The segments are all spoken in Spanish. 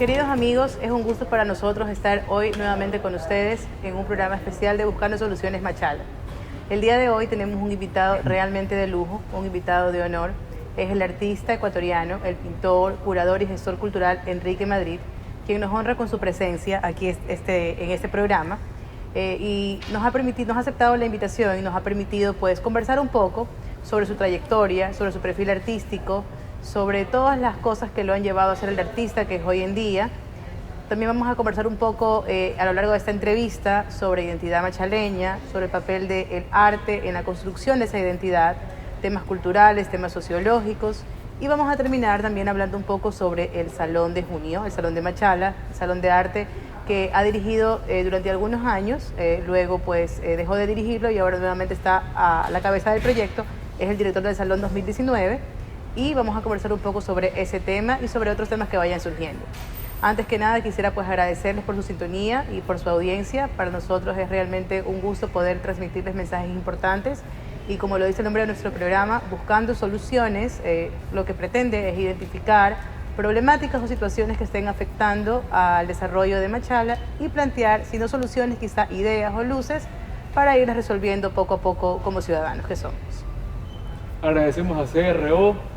Queridos amigos, es un gusto para nosotros estar hoy nuevamente con ustedes en un programa especial de Buscando Soluciones Machala. El día de hoy tenemos un invitado realmente de lujo, un invitado de honor. Es el artista ecuatoriano, el pintor, curador y gestor cultural Enrique Madrid, quien nos honra con su presencia aquí en este programa. Y nos ha aceptado la invitación y nos ha permitido pues conversar un poco sobre su trayectoria, sobre su perfil artístico, sobre todas las cosas que lo han llevado a ser el artista que es hoy en día. También vamos a conversar un poco a lo largo de esta entrevista sobre identidad machaleña, sobre el papel del arte en la construcción de esa identidad, temas culturales, temas sociológicos, y vamos a terminar también hablando un poco sobre el Salón de Junio, el Salón de Machala, el Salón de Arte que ha dirigido durante algunos años, luego pues dejó de dirigirlo y ahora nuevamente está a la cabeza del proyecto, es el director del Salón 2019, y vamos a conversar un poco sobre ese tema y sobre otros temas que vayan surgiendo. Antes que nada quisiera pues agradecerles por su sintonía y por su audiencia. Para nosotros es realmente un gusto poder transmitirles mensajes importantes y, como lo dice el nombre de nuestro programa, Buscando Soluciones, lo que pretende es identificar problemáticas o situaciones que estén afectando al desarrollo de Machala y plantear, si no soluciones, quizá ideas o luces para irlas resolviendo poco a poco como ciudadanos que somos. Agradecemos a CRO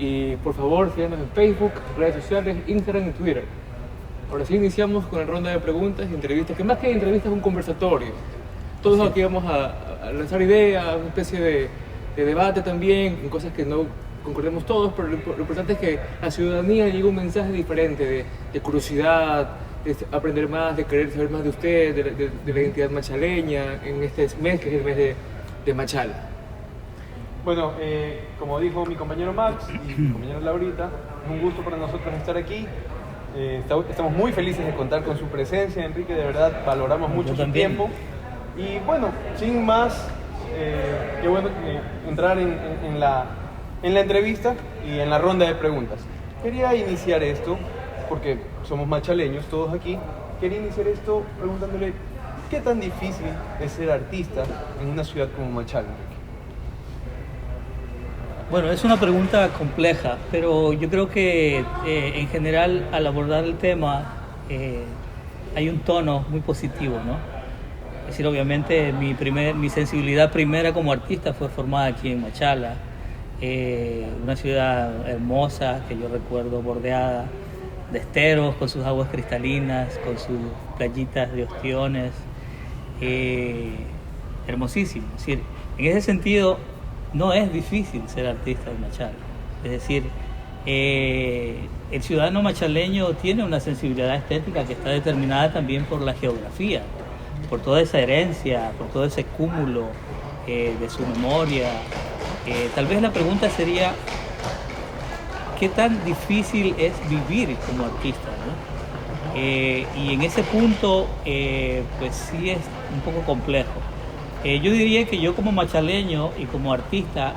y por favor síganos en Facebook, redes sociales, Instagram y Twitter. Ahora sí iniciamos con la ronda de preguntas y entrevistas, que más que entrevistas es un conversatorio. Todos aquí vamos a lanzar ideas, una especie de debate también, en cosas que no concordemos todos, pero lo importante es que la ciudadanía llegue un mensaje diferente de curiosidad, de aprender más, de querer saber más de usted, de la identidad machaleña, en este mes que es el mes de Machala. Bueno, como dijo mi compañero Max y mi compañera Laurita, es un gusto para nosotros estar aquí. Estamos muy felices de contar con su presencia, Enrique, de verdad valoramos mucho su tiempo. Y bueno, sin más, qué bueno entrar en la entrevista y en la ronda de preguntas. Quería iniciar esto, porque somos machaleños todos aquí, quería iniciar esto preguntándole qué tan difícil es ser artista en una ciudad como Machala. Bueno, es una pregunta compleja, pero yo creo que en general al abordar el tema hay un tono muy positivo, ¿no? Es decir, obviamente mi sensibilidad primera como artista fue formada aquí en Machala, una ciudad hermosa que yo recuerdo bordeada de esteros, con sus aguas cristalinas, con sus playitas de ostiones, hermosísimo. Es decir, en ese sentido no es difícil ser artista en Machala. Es decir, el ciudadano machaleño tiene una sensibilidad estética que está determinada también por la geografía, por toda esa herencia, por todo ese cúmulo de su memoria. Tal vez la pregunta sería, ¿qué tan difícil es vivir como artista, ¿no? Y en ese punto, pues sí es un poco complejo. Yo diría que yo como machaleño y como artista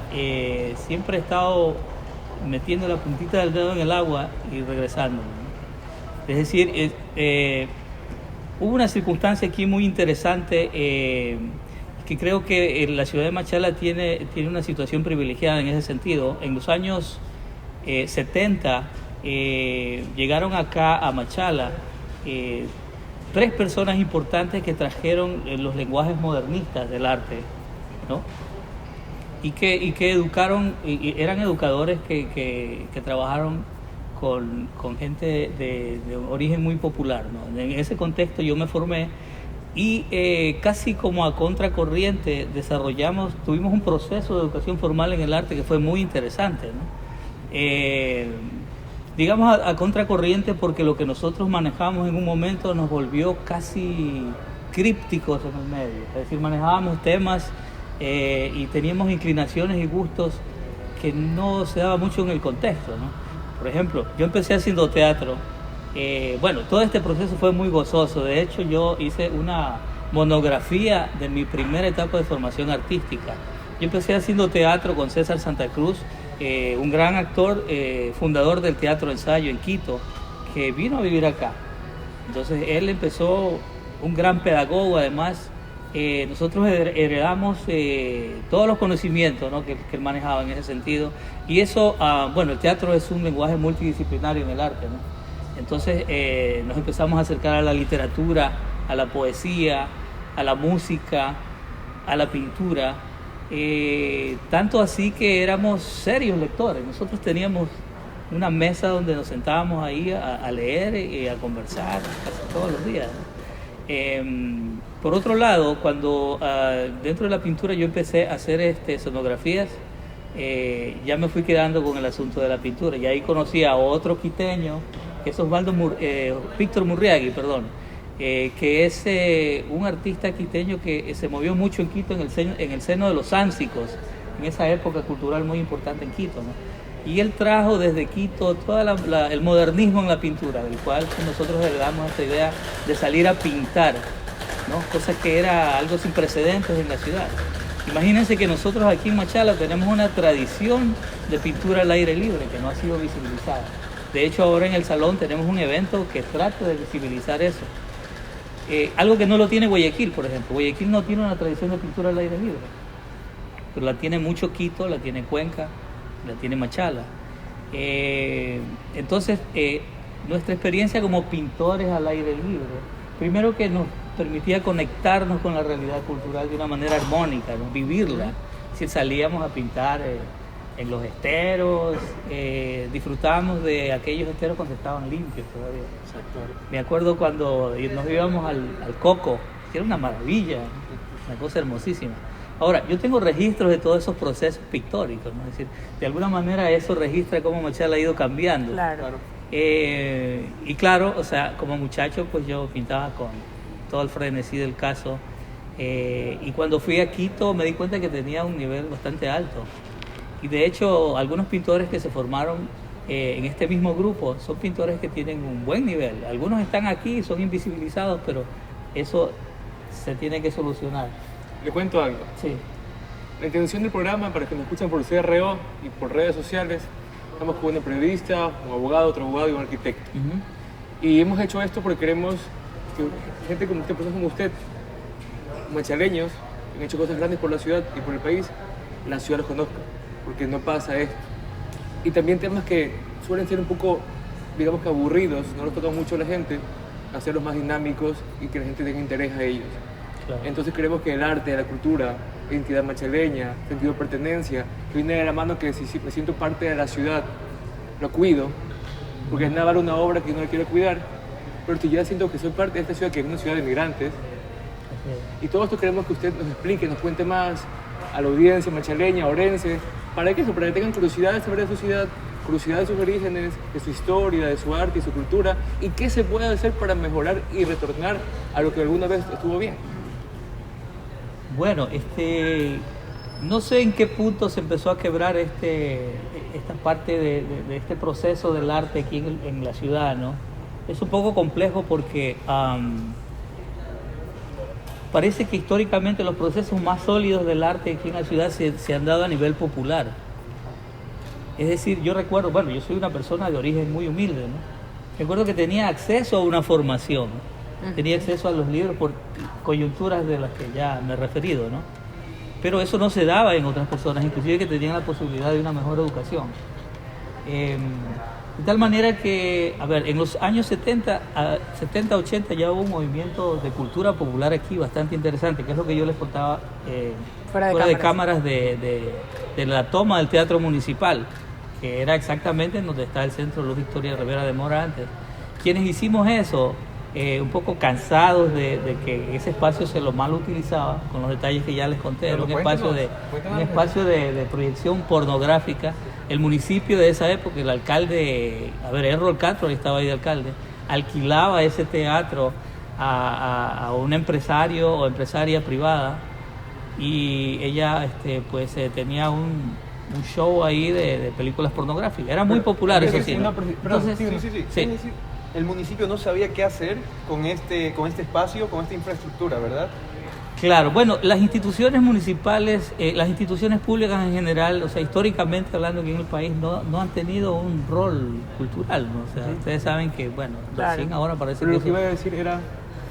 siempre he estado metiendo la puntita del dedo en el agua y regresando, ¿no? Es decir, hubo una circunstancia aquí muy interesante que creo que la ciudad de Machala tiene una situación privilegiada en ese sentido. En los años 70 llegaron acá a Machala tres personas importantes que trajeron los lenguajes modernistas del arte, ¿no? Y que educaron, y eran educadores que trabajaron con gente de origen muy popular, ¿no? En ese contexto yo me formé y casi como a contracorriente tuvimos un proceso de educación formal en el arte que fue muy interesante, ¿no? Digamos a contracorriente porque lo que nosotros manejamos en un momento nos volvió casi crípticos en el medio. Es decir, manejábamos temas y teníamos inclinaciones y gustos que no se daba mucho en el contexto, ¿no? Por ejemplo, yo empecé haciendo teatro. Bueno, todo este proceso fue muy gozoso. De hecho, yo hice una monografía de mi primera etapa de formación artística. Yo empecé haciendo teatro con César Santa Cruz, un gran actor, fundador del Teatro Ensayo en Quito, que vino a vivir acá. Entonces él empezó, un gran pedagogo además. Nosotros heredamos todos los conocimientos, ¿no?, que él manejaba en ese sentido. Y eso, bueno, el teatro es un lenguaje multidisciplinario en el arte, ¿no? Entonces nos empezamos a acercar a la literatura, a la poesía, a la música, a la pintura, tanto así que éramos serios lectores. Nosotros teníamos una mesa donde nos sentábamos ahí a leer y a conversar casi todos los días. Por otro lado, cuando dentro de la pintura yo empecé a hacer escenografías, ya me fui quedando con el asunto de la pintura. Y ahí conocí a otro quiteño, que es Víctor Murriagui, perdón, que es un artista quiteño que se movió mucho en Quito en el seno de los Sánsicos, en esa época cultural muy importante en Quito, ¿no? Y él trajo desde Quito todo el modernismo en la pintura, del cual nosotros heredamos esta idea de salir a pintar, ¿no? Cosa que era algo sin precedentes en la ciudad. Imagínense que nosotros aquí en Machala tenemos una tradición de pintura al aire libre que no ha sido visibilizada. De hecho, ahora en el salón tenemos un evento que trata de visibilizar eso. Algo que no lo tiene Guayaquil, por ejemplo. Guayaquil no tiene una tradición de pintura al aire libre, pero la tiene mucho Quito, la tiene Cuenca, la tiene Machala. Entonces, nuestra experiencia como pintores al aire libre, primero que nos permitía conectarnos con la realidad cultural de una manera armónica, ¿no? Vivirla. Si salíamos a pintar en los esteros, disfrutábamos de aquellos esteros cuando estaban limpios todavía. Exacto. Me acuerdo cuando nos íbamos al Coco, que era una maravilla, una cosa hermosísima. Ahora, yo tengo registros de todos esos procesos pictóricos, ¿no? Es decir, de alguna manera eso registra cómo Machala ha ido cambiando. Claro. Y claro, o sea, como muchacho, pues yo pintaba con todo el frenesí del caso. Y cuando fui a Quito me di cuenta que tenía un nivel bastante alto. Y de hecho, algunos pintores que se formaron en este mismo grupo son pintores que tienen un buen nivel. Algunos están aquí, son invisibilizados, pero eso se tiene que solucionar. Le cuento algo. Sí. La intención del programa, para que nos escuchen por CRO y por redes sociales, estamos con un periodista, un abogado, otro abogado y un arquitecto. Y hemos hecho esto porque queremos que gente como usted, personas como usted, machaleños, que han hecho cosas grandes por la ciudad y por el país, la ciudad los conozca, porque no pasa esto. Y también temas que suelen ser un poco, digamos que aburridos, no los toca mucho a la gente, hacerlos más dinámicos y que la gente tenga interés a ellos. Claro. Entonces creemos que el arte, la cultura, identidad machaleña, sentido de pertenencia, que viene de la mano que si me siento parte de la ciudad, lo cuido, porque es nada una obra que no la quiero cuidar, pero si ya siento que soy parte de esta ciudad, que es una ciudad de migrantes, y todo esto queremos que usted nos explique, nos cuente más a la audiencia machaleña, orense, para que tengan curiosidad de saber de su ciudad, curiosidad de sus orígenes, de su historia, de su arte y su cultura, y qué se puede hacer para mejorar y retornar a lo que alguna vez estuvo bien. Bueno, no sé en qué punto se empezó a quebrar esta parte de este proceso del arte aquí en la ciudad, ¿no? Es un poco complejo porque parece que históricamente los procesos más sólidos del arte aquí en la ciudad se han dado a nivel popular. Es decir, yo recuerdo, bueno, yo soy una persona de origen muy humilde, ¿no? Recuerdo que tenía acceso a una formación, tenía acceso a los libros por coyunturas de las que ya me he referido, ¿no? Pero eso no se daba en otras personas, inclusive que tenían la posibilidad de una mejor educación. De tal manera que, a ver, en los años 70, 80 ya hubo un movimiento de cultura popular aquí bastante interesante, que es lo que yo les contaba fuera de cámaras de la toma del Teatro Municipal, que era exactamente en donde está el Centro Luz Victoria Rivera de Mora antes. Quienes hicimos eso, un poco cansados de que ese espacio se lo mal utilizaba, con los detalles que ya les conté, era un espacio de proyección pornográfica. El municipio de esa época, el alcalde, Errol Castro, que estaba ahí de alcalde, alquilaba ese teatro a un empresario o empresaria privada, y ella tenía un show ahí de películas pornográficas. Era muy popular eso sí, ¿no? Entonces, sí. El municipio no sabía qué hacer con este espacio, con esta infraestructura, ¿verdad? Claro, bueno, las instituciones municipales, las instituciones públicas en general, o sea, históricamente hablando aquí en el país, no han tenido un rol cultural, ¿no? O sea, ustedes saben que, bueno, recién ahora parece Pero que... lo que iba a decir era,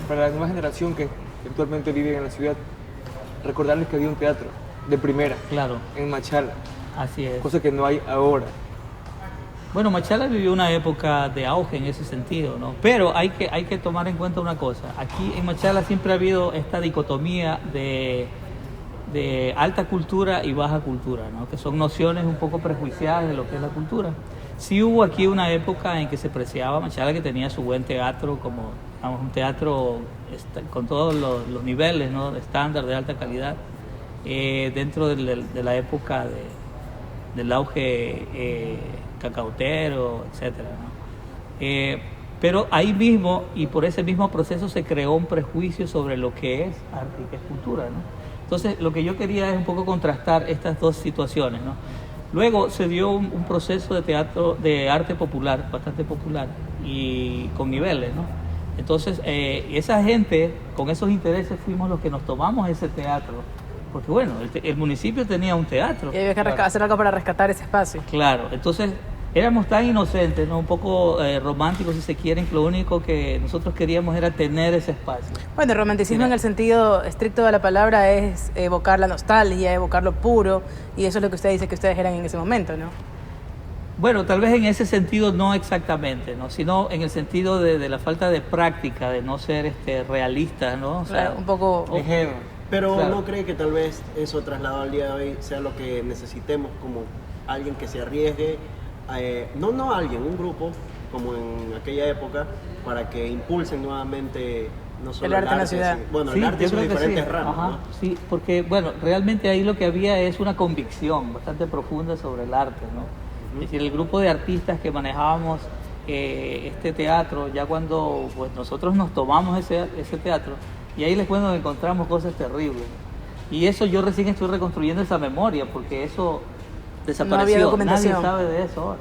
para la nueva generación que actualmente vive en la ciudad, recordarles que había un teatro de primera, claro, en Machala. Así es. Cosa que no hay ahora. Bueno, Machala vivió una época de auge en ese sentido, ¿no? Pero hay que tomar en cuenta una cosa. Aquí en Machala siempre ha habido esta dicotomía de alta cultura y baja cultura, ¿no? Que son nociones un poco prejuiciadas de lo que es la cultura. Sí hubo aquí una época en que se apreciaba Machala, que tenía su buen teatro, como digamos, un teatro con todos los niveles, ¿no? De estándar, de alta calidad, dentro de la época del auge cacautero, etcétera, ¿no? Pero ahí mismo y por ese mismo proceso se creó un prejuicio sobre lo que es arte y qué es cultura, ¿no? Entonces lo que yo quería es un poco contrastar estas dos situaciones, ¿no? Luego se dio un proceso de teatro, de arte popular, bastante popular y con niveles, ¿no? Entonces esa gente, con esos intereses fuimos los que nos tomamos ese teatro, porque bueno, el municipio tenía un teatro. Y había que hacer algo para rescatar ese espacio. Claro, entonces éramos tan inocentes, ¿no? Un poco románticos si se quieren, que lo único que nosotros queríamos era tener ese espacio. Bueno, el romanticismo en el sentido estricto de la palabra es evocar la nostalgia, evocar lo puro, y eso es lo que usted dice que ustedes eran en ese momento, ¿no? Bueno, tal vez en ese sentido no exactamente, ¿no? Sino en el sentido de la falta de práctica, de no ser realistas, ¿no? O sea, Claro, un poco... Ingenuo. Pero Claro. ¿no cree que tal vez eso trasladado al día de hoy sea lo que necesitemos como alguien que se arriesgue? No alguien, un grupo, como en aquella época, para que impulsen nuevamente no solo El arte en la ciudad. Bueno, Sí, el arte yo en sus creo que diferentes sí. ramas, Ajá, ¿no? sí, porque bueno, realmente ahí lo que había es una convicción bastante profunda sobre el arte, ¿no? Es decir, el grupo de artistas que manejábamos este teatro, ya cuando pues, nosotros nos tomamos ese teatro, y ahí les cuento que encontramos cosas terribles. Y eso yo recién estoy reconstruyendo esa memoria, porque eso desapareció. había documentación. Nadie sabe de eso ahora.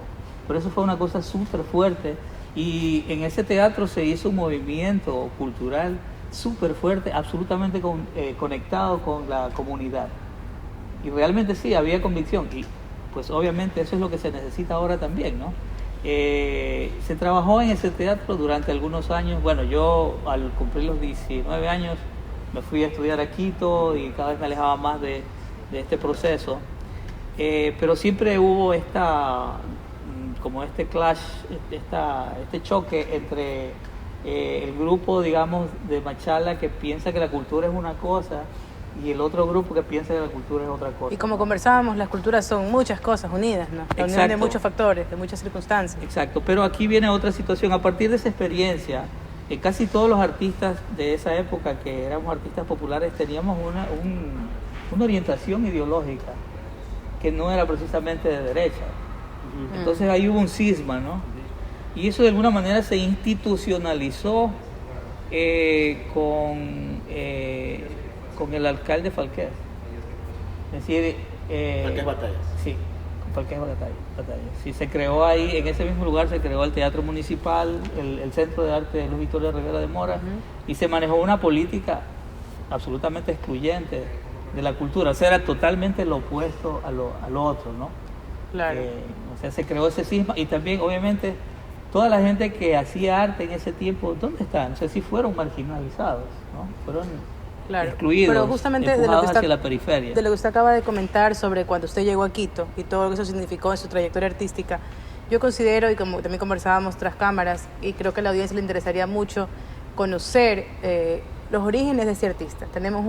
Pero eso fue una cosa súper fuerte. Y en ese teatro se hizo un movimiento cultural súper fuerte, absolutamente conectado con la comunidad. Y realmente sí, había convicción. Y pues obviamente eso es lo que se necesita ahora también, ¿no? Se trabajó en ese teatro durante algunos años. Bueno, yo al cumplir los 19 años me fui a estudiar a Quito y cada vez me alejaba más de este proceso. Pero siempre hubo como este clash, este choque entre el grupo, digamos, de Machala que piensa que la cultura es una cosa y el otro grupo que piensa que la cultura es otra cosa. Y como conversábamos, las culturas son muchas cosas unidas, ¿no? La unión de Exacto. muchos factores, de muchas circunstancias. Exacto, pero aquí viene otra situación. A partir de esa experiencia, casi todos los artistas de esa época, que éramos artistas populares, teníamos una orientación ideológica que no era precisamente de derecha. Entonces ahí hubo un cisma, ¿no? Y eso de alguna manera se institucionalizó con el alcalde Falqués. Es decir, Falqués Batallas. Sí, con Falqués Batallas. Sí, se creó ahí, en ese mismo lugar se creó el Teatro Municipal, el Centro de Arte de Luis Victoria Rivera de Mora, y se manejó una política absolutamente excluyente de la cultura. O sea, era totalmente lo opuesto a lo otro, ¿no? Claro. O sea, se creó ese cisma y también, obviamente, toda la gente que hacía arte en ese tiempo, ¿dónde están? O sea, sí fueron marginalizados, ¿no? Fueron Claro. excluidos, Pero justamente de lo empujados que hacia la periferia. de lo que usted acaba de comentar sobre cuando usted llegó a Quito y todo lo que eso significó en su trayectoria artística, yo considero, y como también conversábamos tras cámaras, y creo que a la audiencia le interesaría mucho conocer los orígenes de ese artista. Tenemos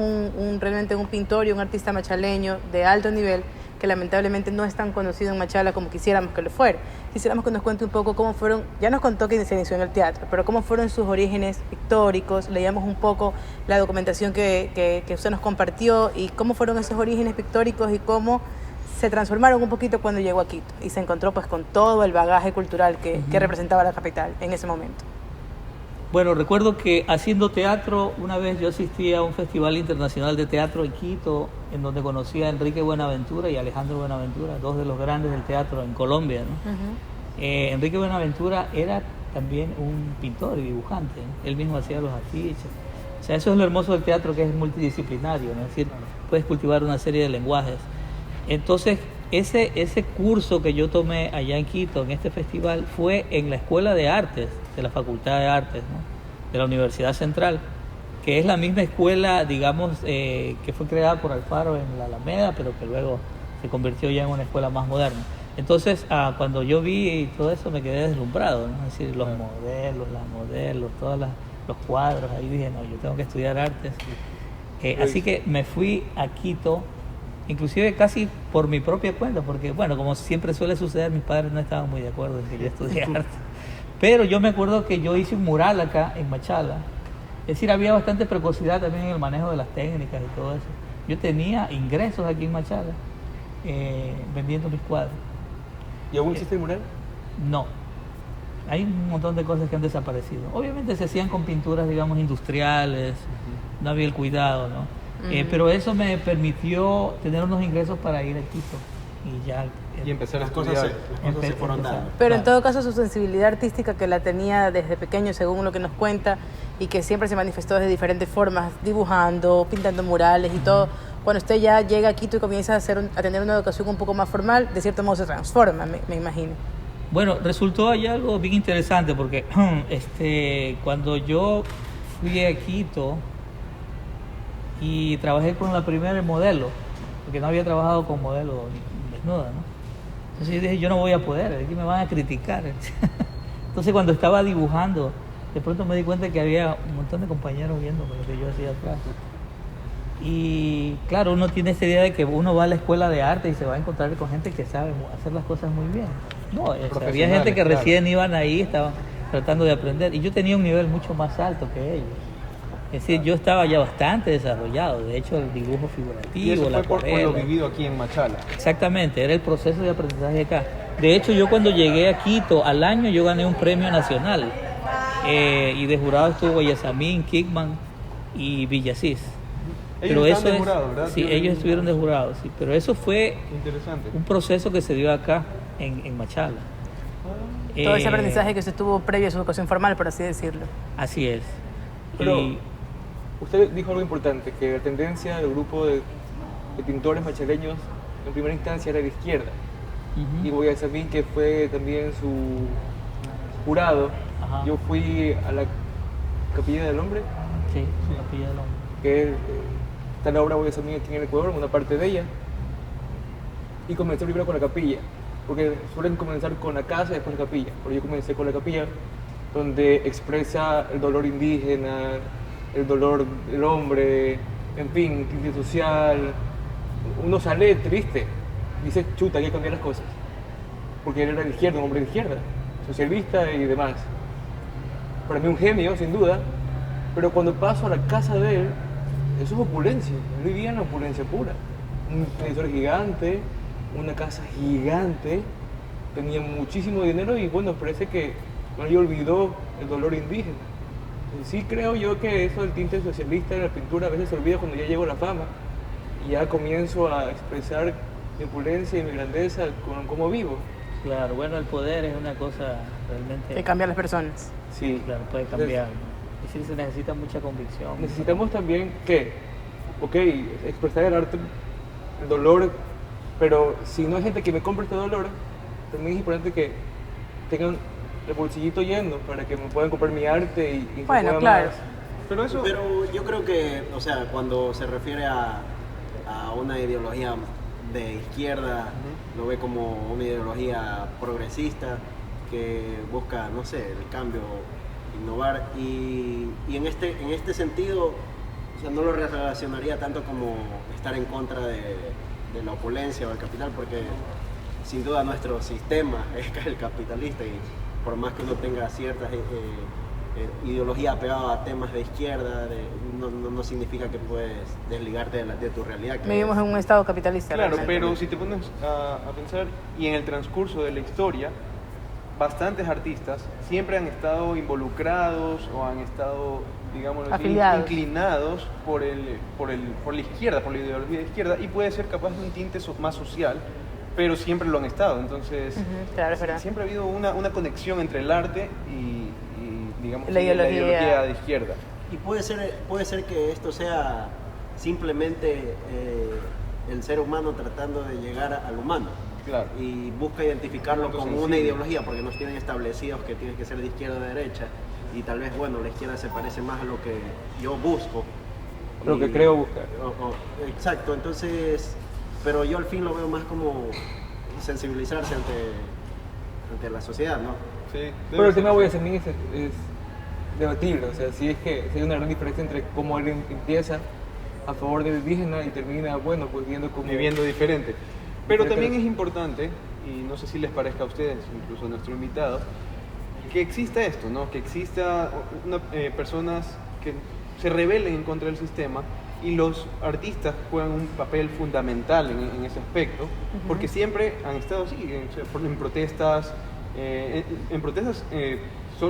realmente un pintor y un artista machaleño de alto nivel que lamentablemente no es tan conocido en Machala como quisiéramos que lo fuera. Quisiéramos que nos cuente un poco cómo fueron, ya nos contó que se inició en el teatro, pero cómo fueron sus orígenes pictóricos, leíamos un poco la documentación que usted nos compartió y cómo fueron esos orígenes pictóricos y cómo se transformaron un poquito cuando llegó a Quito y se encontró pues con todo el bagaje cultural que representaba la capital en ese momento. Bueno, recuerdo que haciendo teatro, una vez yo asistí a un festival internacional de teatro en Quito, en donde conocí a Enrique Buenaventura y Alejandro Buenaventura, dos de los grandes del teatro en Colombia, ¿no? Enrique Buenaventura era también un pintor y dibujante, ¿no? Él mismo hacía los afiches. O sea, eso es lo hermoso del teatro, que es multidisciplinario, ¿no? Es decir, puedes cultivar una serie de lenguajes. Entonces, ese curso que yo tomé allá en Quito, en este festival, fue en la Escuela de Artes, de la Facultad de Artes, ¿no? De la Universidad Central, que es la misma escuela, digamos, que fue creada por Alfaro en la Alameda, pero que luego se convirtió ya en una escuela más moderna. Entonces, cuando yo vi todo eso me quedé deslumbrado, ¿no? Es decir, los modelos, las modelos, los cuadros, ahí dije, no, yo tengo que estudiar artes. Así que me fui a Quito, inclusive casi por mi propia cuenta, porque bueno, como siempre suele suceder, mis padres no estaban muy de acuerdo en que yo estudie arte. Pero yo me acuerdo que yo hice un mural acá en Machala. Es decir, había bastante precocidad también en el manejo de las técnicas y todo eso. Yo tenía ingresos aquí en Machala vendiendo mis cuadros. ¿Y aún existe el mural? No. Hay un montón de cosas que han desaparecido. Obviamente se hacían con pinturas, digamos, industriales, no había el cuidado, ¿no? Pero eso me permitió tener unos ingresos para ir a Quito y ya. Y empezar a Las cosas estudiar. se fueron dando. Pero en Claro. todo caso su sensibilidad artística que la tenía desde pequeño, según lo que nos cuenta, y que siempre se manifestó de diferentes formas, dibujando, pintando murales y todo, cuando usted ya llega a Quito y comienza a tener una educación un poco más formal, de cierto modo se transforma, me imagino. Bueno, resultó ahí algo bien interesante porque cuando yo fui a Quito y trabajé con la primera modelo, porque no había trabajado con modelo desnuda, ¿no? Entonces yo dije, yo no voy a poder, aquí me van a criticar. Entonces cuando estaba dibujando, de pronto me di cuenta que había un montón de compañeros viendo lo que yo hacía atrás. Y claro, uno tiene esta idea de que uno va a la escuela de arte y se va a encontrar con gente que sabe hacer las cosas muy bien. No, o sea, había gente que Claro. recién iban ahí, estaban tratando de aprender. Y yo tenía un nivel mucho más alto que ellos. Es decir, yo estaba ya bastante desarrollado. De hecho, el dibujo figurativo, Y eso la fue por lo acuarela. vivido aquí en Machala. Exactamente, era el proceso de aprendizaje acá. De hecho, yo cuando llegué a Quito, al año yo gané un premio nacional. Y de jurado estuvo Guayasamín, Kickman y Villasís. Ellos estaban de jurado, ¿verdad? Sí, ellos estuvieron de jurado, sí. Pero eso fue Qué interesante. un proceso que se dio acá, en Machala. Todo ese Eh, aprendizaje que usted tuvo previo a su educación formal, por así decirlo. Así es. Pero Y- usted dijo algo importante, que la tendencia del grupo de pintores machaleños en primera instancia era de izquierda. Ujú. Y Guayasamín, que fue también su jurado, Ajá. yo fui a la Capilla del Hombre, Sí, la pilla del hombre. que está la obra Guayasamín aquí en el Ecuador, una parte de ella, y comencé primero con la capilla, porque suelen comenzar con la casa y después la capilla, pero yo comencé con la capilla, donde expresa el dolor indígena, el dolor del hombre, en fin, crisis social. Uno sale triste, dice, chuta, hay que cambiar las cosas, porque él era de izquierda, un hombre de izquierda, socialista y demás. Para mí un genio, sin duda, pero cuando paso a la casa de él, eso es opulencia, él vivía en la opulencia pura. Un televisor gigante, una casa gigante, tenía muchísimo dinero y bueno, parece que no le olvidó el dolor indígena. Y sí creo yo que eso del tinte socialista en la pintura a veces se olvida cuando ya llego a la fama y ya comienzo a expresar mi opulencia y mi grandeza con cómo vivo. Claro, bueno, el poder es una cosa realmente... Que cambia a las personas. Sí, Claro, puede cambiar, ¿no? Y sí se necesita mucha convicción. necesitamos también que, ok, expresar el arte, el dolor, pero si no hay gente que me compre este dolor, también es importante que tengan el bolsillito lleno para que me puedan comprar mi arte y se Bueno, pueda claro. más. Pero eso, Pero yo creo que, o sea, cuando se refiere a una ideología de izquierda, lo ve como una ideología progresista que busca, no sé, el cambio, innovar. Y en este sentido, o sea, no lo relacionaría tanto como estar en contra de la opulencia o el capital, porque sin duda nuestro sistema es el capitalista y por más que uno tenga ciertas ideología apegada a temas de izquierda, no significa que puedes desligarte de tu realidad. que Vivimos es- en un estado capitalista. claro, realmente. pero si te pones a pensar, y en el transcurso de la historia, bastantes artistas siempre han estado involucrados o han estado, digamos así, Afiliados. inclinados por la izquierda, por la ideología de izquierda, y puede ser capaz de un tinte más social, pero siempre lo han estado. Entonces, Ujú, claro, es verdad. siempre ha habido una conexión entre el arte y digamos, La sí, ideología. de izquierda. Y puede ser que esto sea simplemente el ser humano tratando de llegar al humano. Claro. Y busca identificarlo Algo como sencillo. una ideología, porque nos tienen establecidos que tienes que ser de izquierda o de derecha, y tal vez, bueno, la izquierda se parece más a lo que yo busco. Lo que creo buscar. Exacto, entonces, pero yo al fin lo veo más como sensibilizarse ante la sociedad, ¿no? Sí, Pero el tema Guayasamín es debatible, o sea, si hay una gran diferencia entre cómo alguien empieza a favor del indígena y termina, bueno, pues viviendo diferente. Pero también es importante, y no sé si les parezca a ustedes, incluso a nuestro invitado, que exista esto, ¿no? Que exista personas que se rebelen en contra del sistema, y los artistas juegan un papel fundamental en ese aspecto, porque siempre han estado así, en protestas,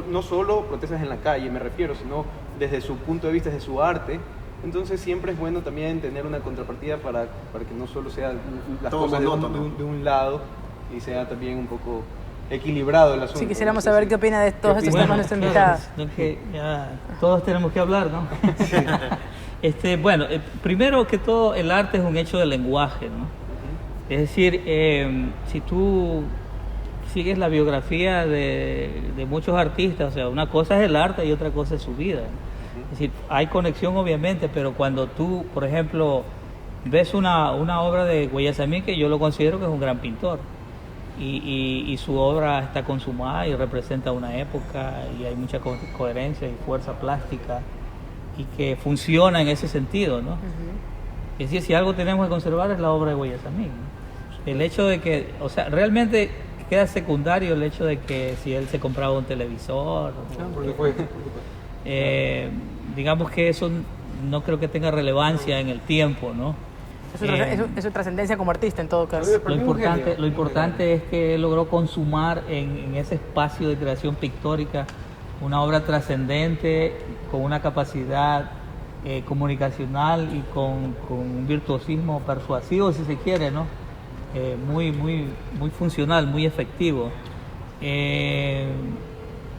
no solo protestas en la calle, me refiero, sino desde su punto de vista, desde su arte. Entonces siempre es bueno también tener una contrapartida para que no solo sean las todo cosas monótono. de un lado, y sea también un poco equilibrado el asunto. Sí, quisiéramos saber qué opina de todos estos opina? temas nuestro invitado. Que ya todos tenemos que hablar, ¿no? Bueno, primero que todo, el arte es un hecho de lenguaje, ¿no? Es decir, si tú sigues la biografía de muchos artistas, o sea, una cosa es el arte y otra cosa es su vida. Es decir, hay conexión obviamente, pero cuando tú, por ejemplo, ves una obra de Guayasamín, que yo lo considero que es un gran pintor, y su obra está consumada y representa una época, y hay mucha coherencia y fuerza plástica, y que funciona en ese sentido, ¿no? Es decir, si algo tenemos que conservar es la obra de Guayasamín, ¿no? El hecho de que, o sea, realmente queda secundario el hecho de que si él se compraba un televisor, digamos que eso no creo que tenga relevancia en el tiempo, ¿no? Es su trascendencia como artista en todo caso. Lo importante es que él logró consumar en ese espacio de creación pictórica una obra trascendente, con una capacidad comunicacional y con un virtuosismo persuasivo, si se quiere, ¿no? Muy funcional, muy efectivo.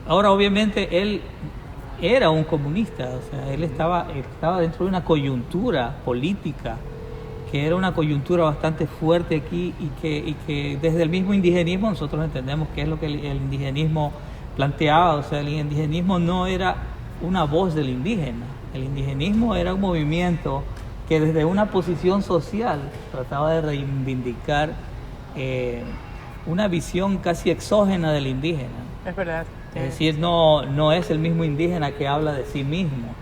Ahora, obviamente, él era un comunista, o sea, él estaba dentro de una coyuntura política, que era una coyuntura bastante fuerte aquí, y que desde el mismo indigenismo nosotros entendemos qué es lo que el indigenismo planteaba. O sea, el indigenismo no era una voz del indígena, el indigenismo era un movimiento que desde una posición social trataba de reivindicar una visión casi exógena del indígena. Es verdad. Es decir, no es el mismo indígena que habla de sí mismo.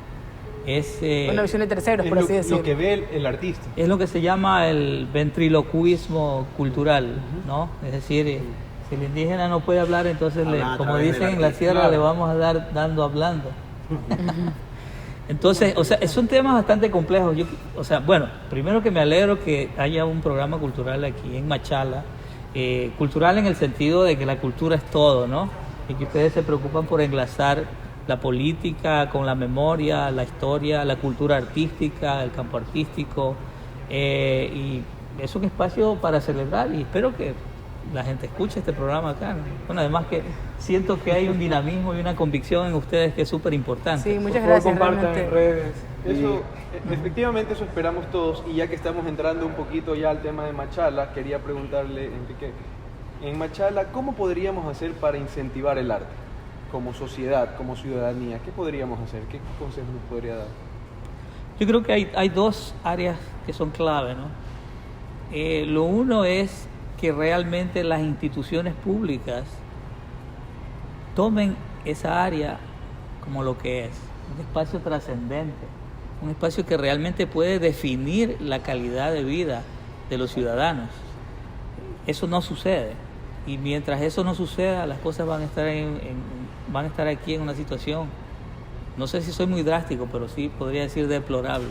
Es una visión de terceros, por así decirlo. Lo que ve el artista. Es lo que se llama el ventriloquismo cultural, ¿no? Es decir, si el indígena no puede hablar, entonces, como dicen en la sierra, claro, le vamos a dar dando hablando. Entonces, o sea, son temas bastante complejos. Bueno, primero que me alegro que haya un programa cultural aquí en Machala, cultural en el sentido de que la cultura es todo, ¿no? Y que ustedes se preocupan por enlazar la política con la memoria, la historia, la cultura artística, el campo artístico, y es un espacio para celebrar, y espero que la gente escuche este programa acá, ¿no? Bueno, además que siento que hay un dinamismo y una convicción en ustedes que es súper importante. Sí, muchas Por favor, gracias. compartan Realmente. en redes. Efectivamente, eso esperamos todos. Y ya que estamos entrando un poquito ya al tema de Machala, quería preguntarle, Enrique, en Machala, ¿cómo podríamos hacer para incentivar el arte? Como sociedad, como ciudadanía, ¿qué podríamos hacer? ¿Qué consejos nos podría dar? Yo creo que hay dos áreas que son clave, ¿no? Lo uno es que realmente las instituciones públicas tomen esa área como lo que es, un espacio trascendente, un espacio que realmente puede definir la calidad de vida de los ciudadanos. Eso no sucede, y mientras eso no suceda, las cosas van a estar aquí en una situación, no sé si soy muy drástico, pero sí podría decir deplorable.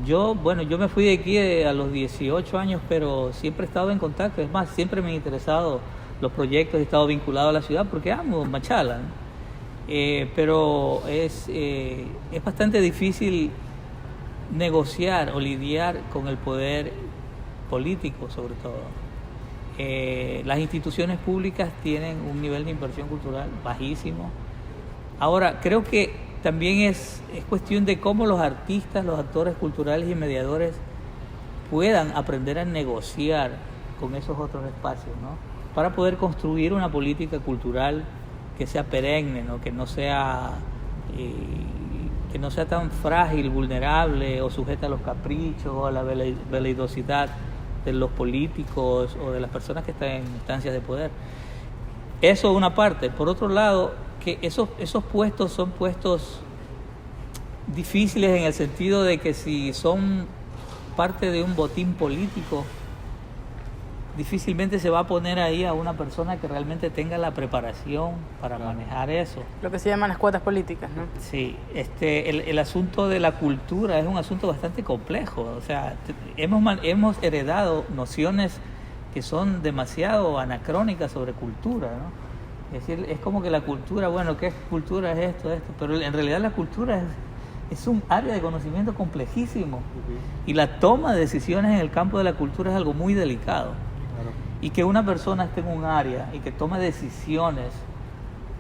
Yo me fui de aquí a los 18 años, pero siempre he estado en contacto. Es más, siempre me han interesado los proyectos, he estado vinculado a la ciudad porque amo Machala, ¿no? Pero es bastante difícil negociar o lidiar con el poder político, sobre todo. Las instituciones públicas tienen un nivel de inversión cultural bajísimo. Ahora, creo que también es cuestión de cómo los artistas, los actores culturales y mediadores puedan aprender a negociar con esos otros espacios, ¿no? Para poder construir una política cultural que sea perenne, ¿no? Que no sea que no sea tan frágil, vulnerable o sujeta a los caprichos o a la veleidosidad de los políticos o de las personas que están en instancias de poder. Eso es una parte. Por otro lado, que esos puestos son puestos difíciles en el sentido de que si son parte de un botín político, difícilmente se va a poner ahí a una persona que realmente tenga la preparación para manejar eso. Lo que se llaman las cuotas políticas, ¿no? Sí, el asunto de la cultura es un asunto bastante complejo. O sea, hemos heredado nociones que son demasiado anacrónicas sobre cultura, ¿no? Es decir, es como que la cultura, bueno, ¿qué es cultura? Es esto, pero en realidad la cultura es un área de conocimiento complejísimo. Y la toma de decisiones en el campo de la cultura es algo muy delicado. Y que una persona esté en un área y que tome decisiones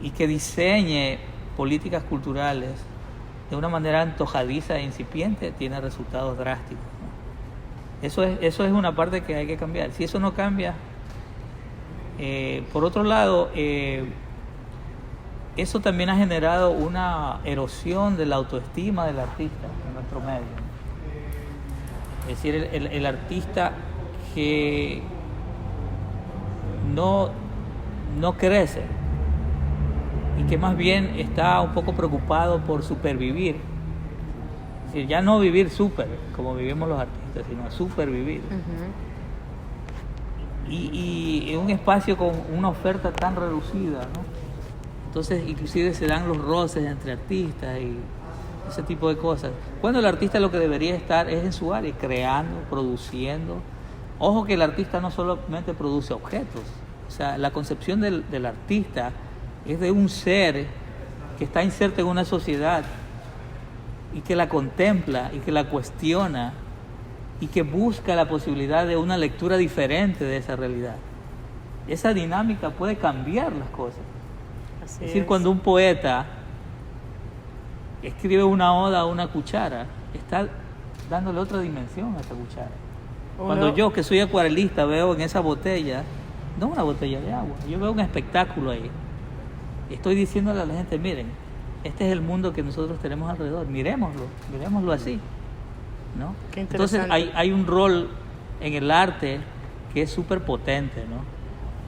y que diseñe políticas culturales de una manera antojadiza e incipiente tiene resultados drásticos, ¿no? Eso es una parte que hay que cambiar. Si eso no cambia, por otro lado, eso también ha generado una erosión de la autoestima del artista en nuestro medio. Es decir, el artista que no crece y que más bien está un poco preocupado por supervivir. Es decir, ya no vivir súper como vivimos los artistas, sino supervivir. Y en un espacio con una oferta tan reducida, ¿no? Entonces inclusive se dan los roces entre artistas y ese tipo de cosas. Cuando el artista lo que debería estar es en su área, creando, produciendo. Ojo que el artista no solamente produce objetos, o sea, la concepción del artista es de un ser que está inserto en una sociedad y que la contempla y que la cuestiona y que busca la posibilidad de una lectura diferente de esa realidad. Esa dinámica puede cambiar las cosas. Es decir, cuando un poeta escribe una oda a una cuchara, está dándole otra dimensión a esa cuchara. Cuando yo, que soy acuarelista, veo en esa botella, no una botella de agua, yo veo un espectáculo ahí. Estoy diciéndole a la gente, miren, este es el mundo que nosotros tenemos alrededor, miremoslo así, ¿no? Entonces hay un rol en el arte que es súper potente, ¿no?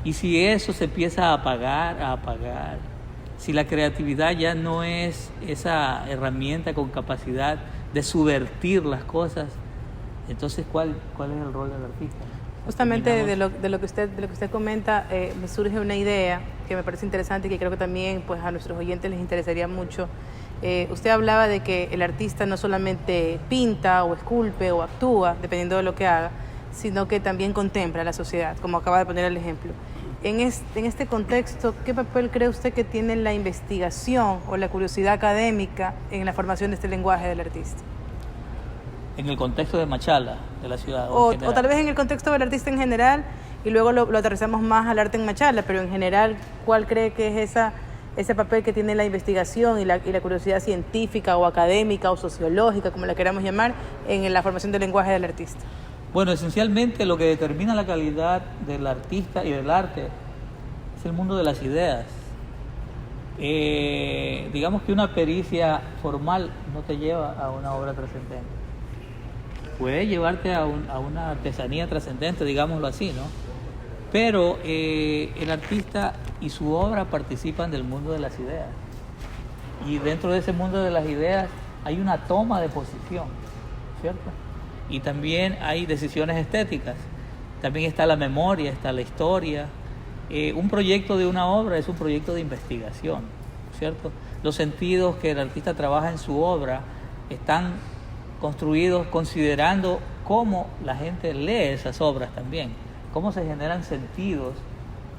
Y si eso se empieza a apagar, si la creatividad ya no es esa herramienta con capacidad de subvertir las cosas, entonces ¿cuál es el rol del artista? Justamente de lo que usted comenta, me surge una idea que me parece interesante y que creo que también pues a nuestros oyentes les interesaría mucho. Usted hablaba de que el artista no solamente pinta o esculpe o actúa, dependiendo de lo que haga, sino que también contempla la sociedad, como acaba de poner el ejemplo. En este contexto, ¿qué papel cree usted que tiene la investigación o la curiosidad académica en la formación de este lenguaje del artista? En el contexto de Machala, de la ciudad. O tal vez en el contexto del artista en general, y luego lo aterrizamos más al arte en Machala, pero en general, ¿cuál cree que es ese papel que tiene la investigación y la curiosidad científica o académica o sociológica, como la queramos llamar, en la formación del lenguaje del artista? Bueno, esencialmente lo que determina la calidad del artista y del arte es el mundo de las ideas. Digamos que una pericia formal no te lleva a una obra trascendente. Puede llevarte a una artesanía trascendente, digámoslo así, ¿no? Pero el artista y su obra participan del mundo de las ideas. Y dentro de ese mundo de las ideas hay una toma de posición, ¿cierto? Y también hay decisiones estéticas. También está la memoria, está la historia. Un proyecto de una obra es un proyecto de investigación, ¿cierto? Los sentidos que el artista trabaja en su obra están construidos considerando cómo la gente lee esas obras también, cómo se generan sentidos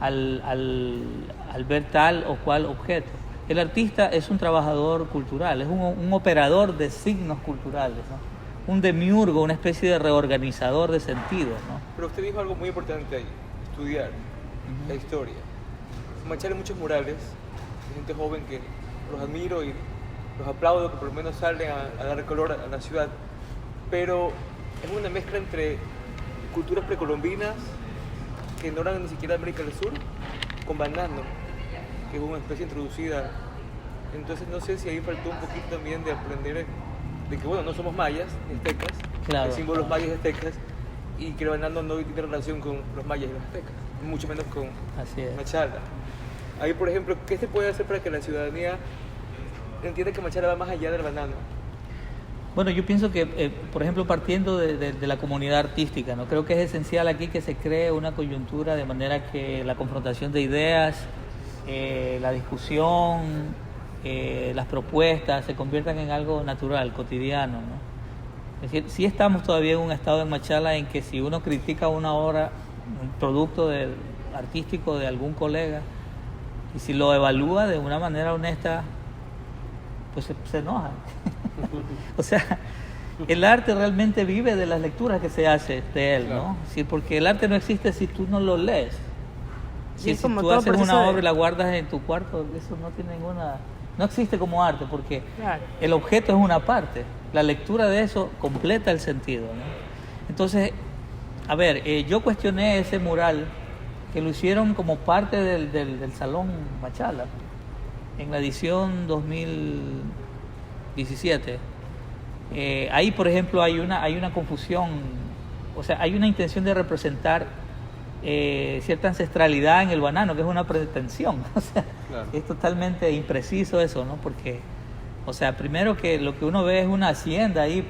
al ver tal o cual objeto. El artista es un trabajador cultural, es un operador de signos culturales, ¿no? Un demiurgo, una especie de reorganizador de sentidos, ¿no? Pero usted dijo algo muy importante ahí, estudiar la historia. En Machala hay muchos murales, hay gente joven que los admiro y los aplaudo, que por lo menos salen a dar color a la ciudad, pero es una mezcla entre culturas precolombinas que no eran ni siquiera América del Sur, con Banano, que es una especie introducida Entonces no sé si ahí faltó un poquito también de aprender de que, bueno, no somos mayas, ni aztecas, Claro. hay símbolos mayas y aztecas, y que el banano no tiene relación con los mayas y los aztecas, mucho menos con Así es. Machala. Ahí, por ejemplo, ¿qué se puede hacer para que la ciudadanía entienda que Machala va más allá del banano? Bueno, yo pienso que, por ejemplo, partiendo de la comunidad artística, ¿no? Creo que es esencial aquí que se cree una coyuntura de manera que la confrontación de ideas, la discusión, las propuestas se conviertan en algo natural, cotidiano, ¿no? Es decir, sí estamos todavía en un estado en Machala en que si uno critica una obra, un producto artístico de algún colega, y si lo evalúa de una manera honesta, pues se enoja. O sea, el arte realmente vive de las lecturas que se hace de él, ¿no? Sí, porque el arte no existe si tú no lo lees. Sí, Si como tú todo haces proceso una de- obra y la guardas en tu cuarto, eso no tiene ninguna... No existe como arte porque Claro. el objeto es una parte. La lectura de eso completa el sentido, ¿no? Entonces, a ver, yo cuestioné ese mural que lo hicieron como parte del Salón Machala en la edición 2017. Ahí, por ejemplo, hay una confusión, o sea, hay una intención de representar cierta ancestralidad en el banano, que es una pretensión. O sea, Claro. es totalmente impreciso eso, ¿no? Porque, o sea, primero que lo que uno ve es una hacienda ahí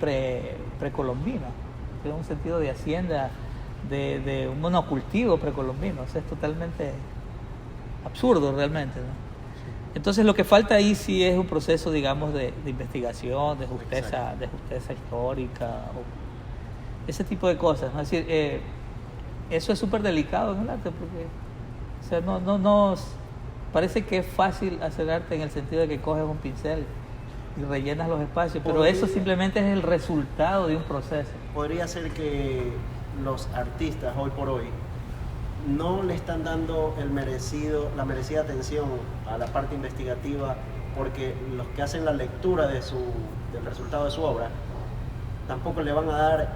precolombina, tiene un sentido de hacienda, de un monocultivo precolombino, o sea, es totalmente absurdo realmente, ¿no? Entonces lo que falta ahí sí es un proceso, digamos, de investigación, de justeza histórica, o ese tipo de cosas, ¿no? Es decir, eso es súper delicado en el arte porque, o sea, no parece que es fácil hacer arte en el sentido de que coges un pincel y rellenas los espacios, pero eso simplemente es el resultado de un proceso. Podría ser que los artistas hoy por hoy no le están dando la merecida atención a la parte investigativa, porque los que hacen la lectura del resultado de su obra tampoco le van a dar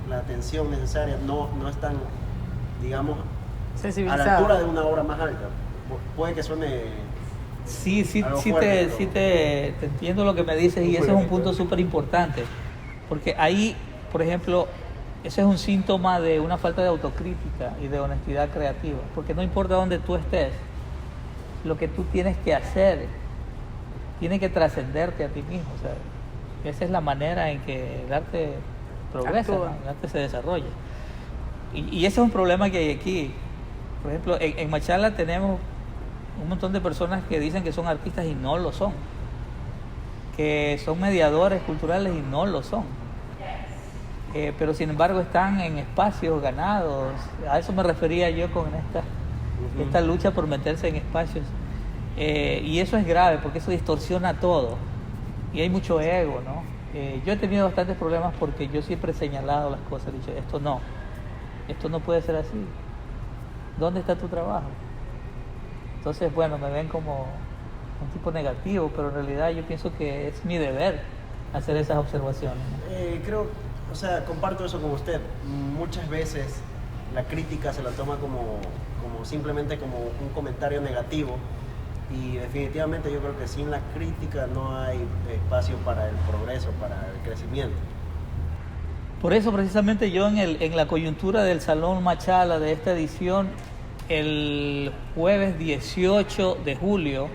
la atención necesaria, no están, digamos, a la Sensibilizado. altura de una obra más alta. Puede que suene Sí, algo sí, fuerte, te entiendo lo que me dices y ese es un punto súper importante, porque ahí, por ejemplo, ese es un síntoma de una falta de autocrítica y de honestidad creativa, porque no importa dónde tú estés, lo que tú tienes que hacer tiene que trascenderte a ti mismo, o sea, esa es la manera en que el arte progresa, Actúa. ¿no? El arte se desarrolla. Y ese es un problema que hay aquí. Por ejemplo, en Machala tenemos un montón de personas que dicen que son artistas y no lo son, que son mediadores culturales y no lo son, pero sin embargo están en espacios ganados. A eso me refería yo con esta lucha por meterse en espacios, y eso es grave porque eso distorsiona todo y hay mucho ego, ¿no? Yo he tenido bastantes problemas porque yo siempre he señalado las cosas, he dicho, esto no puede ser así, ¿dónde está tu trabajo? Entonces, bueno, me ven como un tipo negativo, pero en realidad yo pienso que es mi deber hacer esas observaciones, ¿no? Creo, o sea, comparto eso con usted. Muchas veces la crítica se la toma como simplemente como un comentario negativo, y definitivamente yo creo que sin la crítica no hay espacio para el progreso, para el crecimiento. Por eso precisamente yo en la coyuntura del Salón Machala de esta edición, el jueves 18 de julio,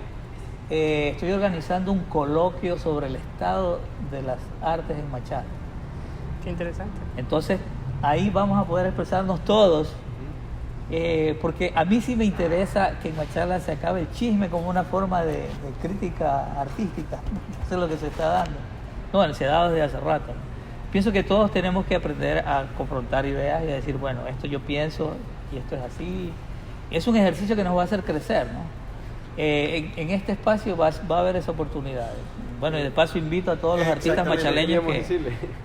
estoy organizando un coloquio sobre el estado de las artes en Machala. Qué interesante. Entonces ahí vamos a poder expresarnos todos, porque a mí sí me interesa que en Machala se acabe el chisme como una forma de crítica artística. Eso es lo que se está dando. No, bueno, se ha dado desde hace rato, ¿no? Pienso que todos tenemos que aprender a confrontar ideas y a decir, bueno, esto yo pienso y esto es así. Es un ejercicio que nos va a hacer crecer, ¿no? En este espacio va a haber esa oportunidad. Bueno, y de paso invito a todos los artistas Exactamente, machaleños queríamos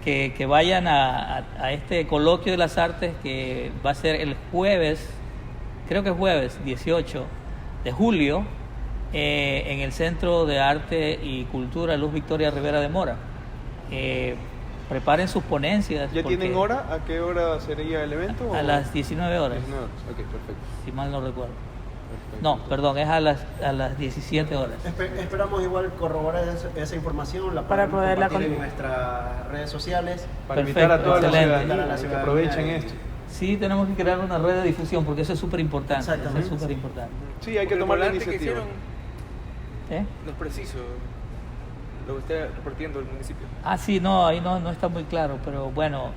decirle. que vayan a este coloquio de las artes que va a ser el jueves, creo que es jueves 18 de julio, en el Centro de Arte y Cultura Luz Victoria Rivera de Mora. Preparen sus ponencias. ¿Ya porque tienen hora? ¿A qué hora sería el evento? A o? las 19 horas, 19 horas. Ok, perfecto. si mal no recuerdo. No, perdón, es a las 17 horas. Esperamos igual corroborar esa información, la Para podemos poderla compartir en con- nuestras redes sociales. Para invitar a Perfecto, toda la excelente. ciudadanía que aprovechen esto. Sí, tenemos que crear una red de difusión porque eso es súper importante. Exactamente. Eso es súper importante. Sí, hay que El tomar la volante que iniciativa. ¿Eh? no es preciso lo que está repartiendo el municipio. Ah, sí, no, ahí no está muy claro, pero bueno,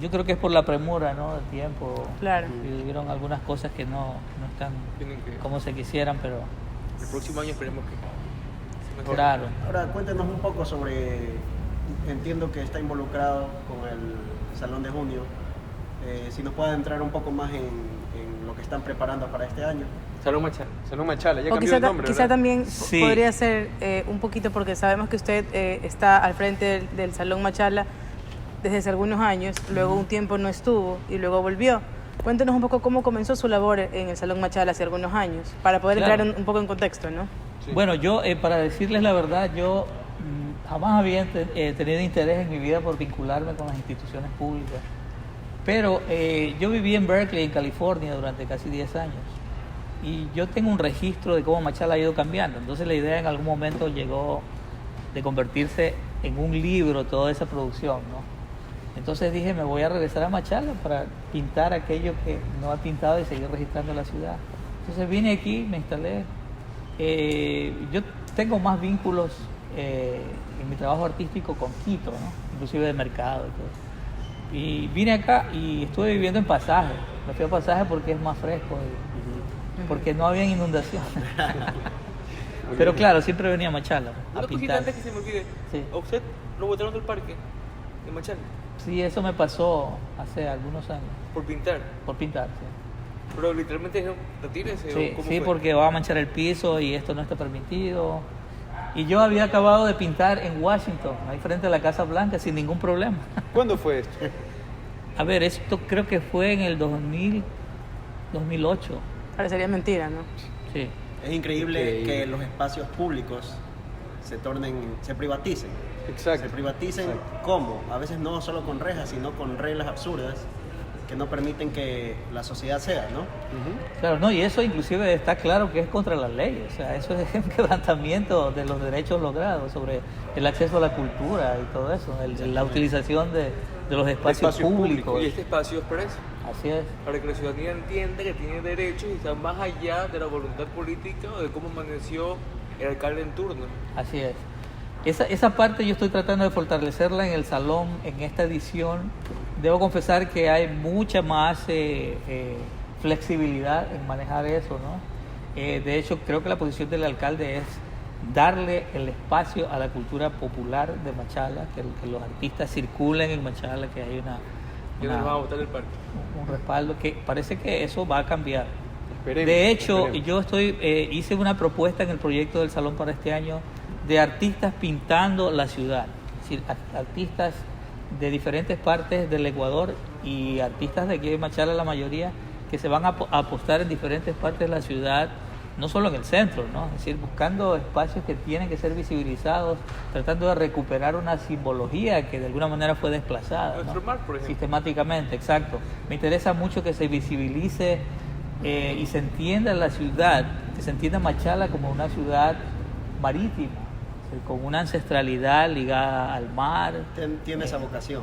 yo creo que es por la premura, ¿no? Del tiempo. Claro. Y hubieron algunas cosas que no están Tienen que, como se quisieran, pero el próximo año esperemos que se mejore. claro. Ahora cuéntenos un poco sobre, entiendo que está involucrado con el Salón de Junio, si nos puede entrar un poco más en lo que están preparando para este año. Salón Machala. Salón Machala, ya O cambió quizá, el nombre, quizá ¿verdad? también Sí. podría ser un poquito, porque sabemos que usted está al frente del Salón Machala desde hace algunos años, luego un tiempo no estuvo y luego volvió. Cuéntenos un poco cómo comenzó su labor en el Salón Machala hace algunos años, para poder Claro. entrar un poco en contexto, ¿no? Sí. Bueno, yo, para decirles la verdad, yo jamás había tenido interés en mi vida por vincularme con las instituciones públicas. Pero yo viví en Berkeley, en California, durante casi 10 años. Y yo tengo un registro de cómo Machala ha ido cambiando. Entonces la idea en algún momento llegó de convertirse en un libro toda esa producción, ¿no? Entonces dije, me voy a regresar a Machala para pintar aquello que no ha pintado y seguir registrando la ciudad. Entonces vine aquí, me instalé. Yo tengo más vínculos en mi trabajo artístico con Quito, ¿no? Inclusive de mercado y todo. Y vine acá y estuve viviendo en Pasaje. Me fui a Pasaje porque es más fresco y porque no había inundaciones. Pero claro, siempre venía a Machala a Una cosita pintar. antes que se me olvide. Sí. ¿A usted lo botaron del parque de Machala Sí, eso me pasó hace algunos años, por pintar? por pintar. Sí. Pero literalmente dijeron, retírese. Sí, ¿o cómo sí, fue? porque va a manchar el piso y esto no está permitido. Y yo había acabado de pintar en Washington, ahí frente a la Casa Blanca, sin ningún problema. ¿Cuándo fue esto? A ver, esto creo que fue en el 2008. Parecería mentira, ¿no? Sí, Es increíble Ok. que los espacios públicos se privaticen. Exacto. Se privaticen, ¿cómo? A veces no solo con rejas, sino con reglas absurdas que no permiten que la sociedad sea, ¿no? Ujú. claro, no, y eso inclusive está claro que es contra la ley, o sea, eso es un quebrantamiento de los derechos logrados sobre el acceso a la cultura y todo eso, la utilización de los espacios Espacios públicos. Y este espacio es para eso, Así es. para que la ciudadanía entienda que tiene derechos y está más allá de la voluntad política o de cómo amaneció el alcalde en turno. Así es. Esa parte yo estoy tratando de fortalecerla en el salón, en esta edición. Debo confesar que hay mucha más flexibilidad en manejar eso, ¿no? De hecho, creo que la posición del alcalde es darle el espacio a la cultura popular de Machala, que los artistas circulen en Machala, que hay Ya no nos van a botar del parque. un respaldo, que parece que eso va a cambiar. Esperemos, De hecho, esperemos. yo hice una propuesta en el proyecto del Salón para este año de artistas pintando la ciudad. Es decir, artistas de diferentes partes del Ecuador y artistas de aquí de Machala, la mayoría, que se van a apostar en diferentes partes de la ciudad, no solo en el centro, ¿no? Es decir, buscando espacios que tienen que ser visibilizados, tratando de recuperar una simbología que de alguna manera fue desplazada, ¿no? Nuestro mar, por ejemplo. Sistemáticamente, exacto. Me interesa mucho que se visibilice y se entienda la ciudad, que se entienda Machala como una ciudad marítima, es decir, con una ancestralidad ligada al mar. Tiene esa vocación.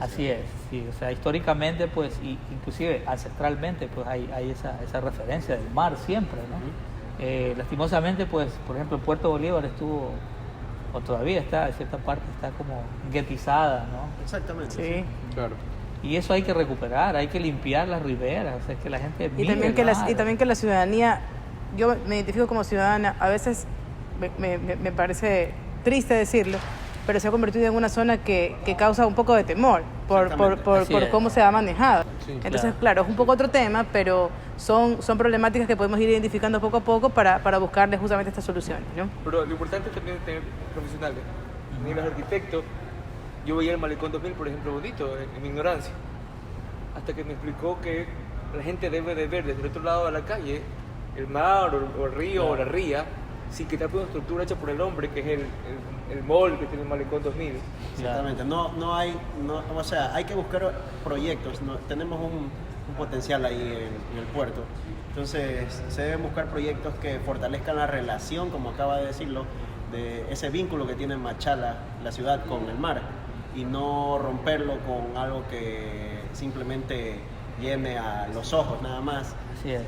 Así es, sí, o sea, históricamente, pues, y inclusive ancestralmente, pues hay esa referencia del mar siempre, ¿no? Lastimosamente, pues, por ejemplo, Puerto Bolívar estuvo, o todavía está, en cierta parte, está como guetizada, ¿no? Exactamente. Sí. Claro. Y eso hay que recuperar, hay que limpiar las riberas, o sea, que la gente Y mire también, el mar. y también que la ciudadanía, yo me identifico como ciudadana, a veces me parece triste decirlo, pero se ha convertido en una zona que causa un poco de temor Exactamente. Así por es. cómo se ha manejado. Sí, Entonces, claro, es un poco otro tema, pero son problemáticas que podemos ir identificando poco a poco para buscarle justamente estas soluciones, ¿no? Pero lo importante es también tener profesionales. Ni los arquitectos. Yo veía el Malecón 2000, por ejemplo, bonito, en mi ignorancia. Hasta que me explicó que la gente debe de ver desde el otro lado de la calle el mar o el río o la ría sin que tape una estructura hecha por el hombre, que es el mall que tiene el Malecón 2000. Exactamente. O sea, hay que buscar proyectos. Tenemos un potencial ahí en el puerto. Entonces se deben buscar proyectos que fortalezcan la relación, como acaba de decirlo, de ese vínculo que tiene Machala, la ciudad, con el mar, y no romperlo con algo que simplemente llene a los ojos nada más. Así es.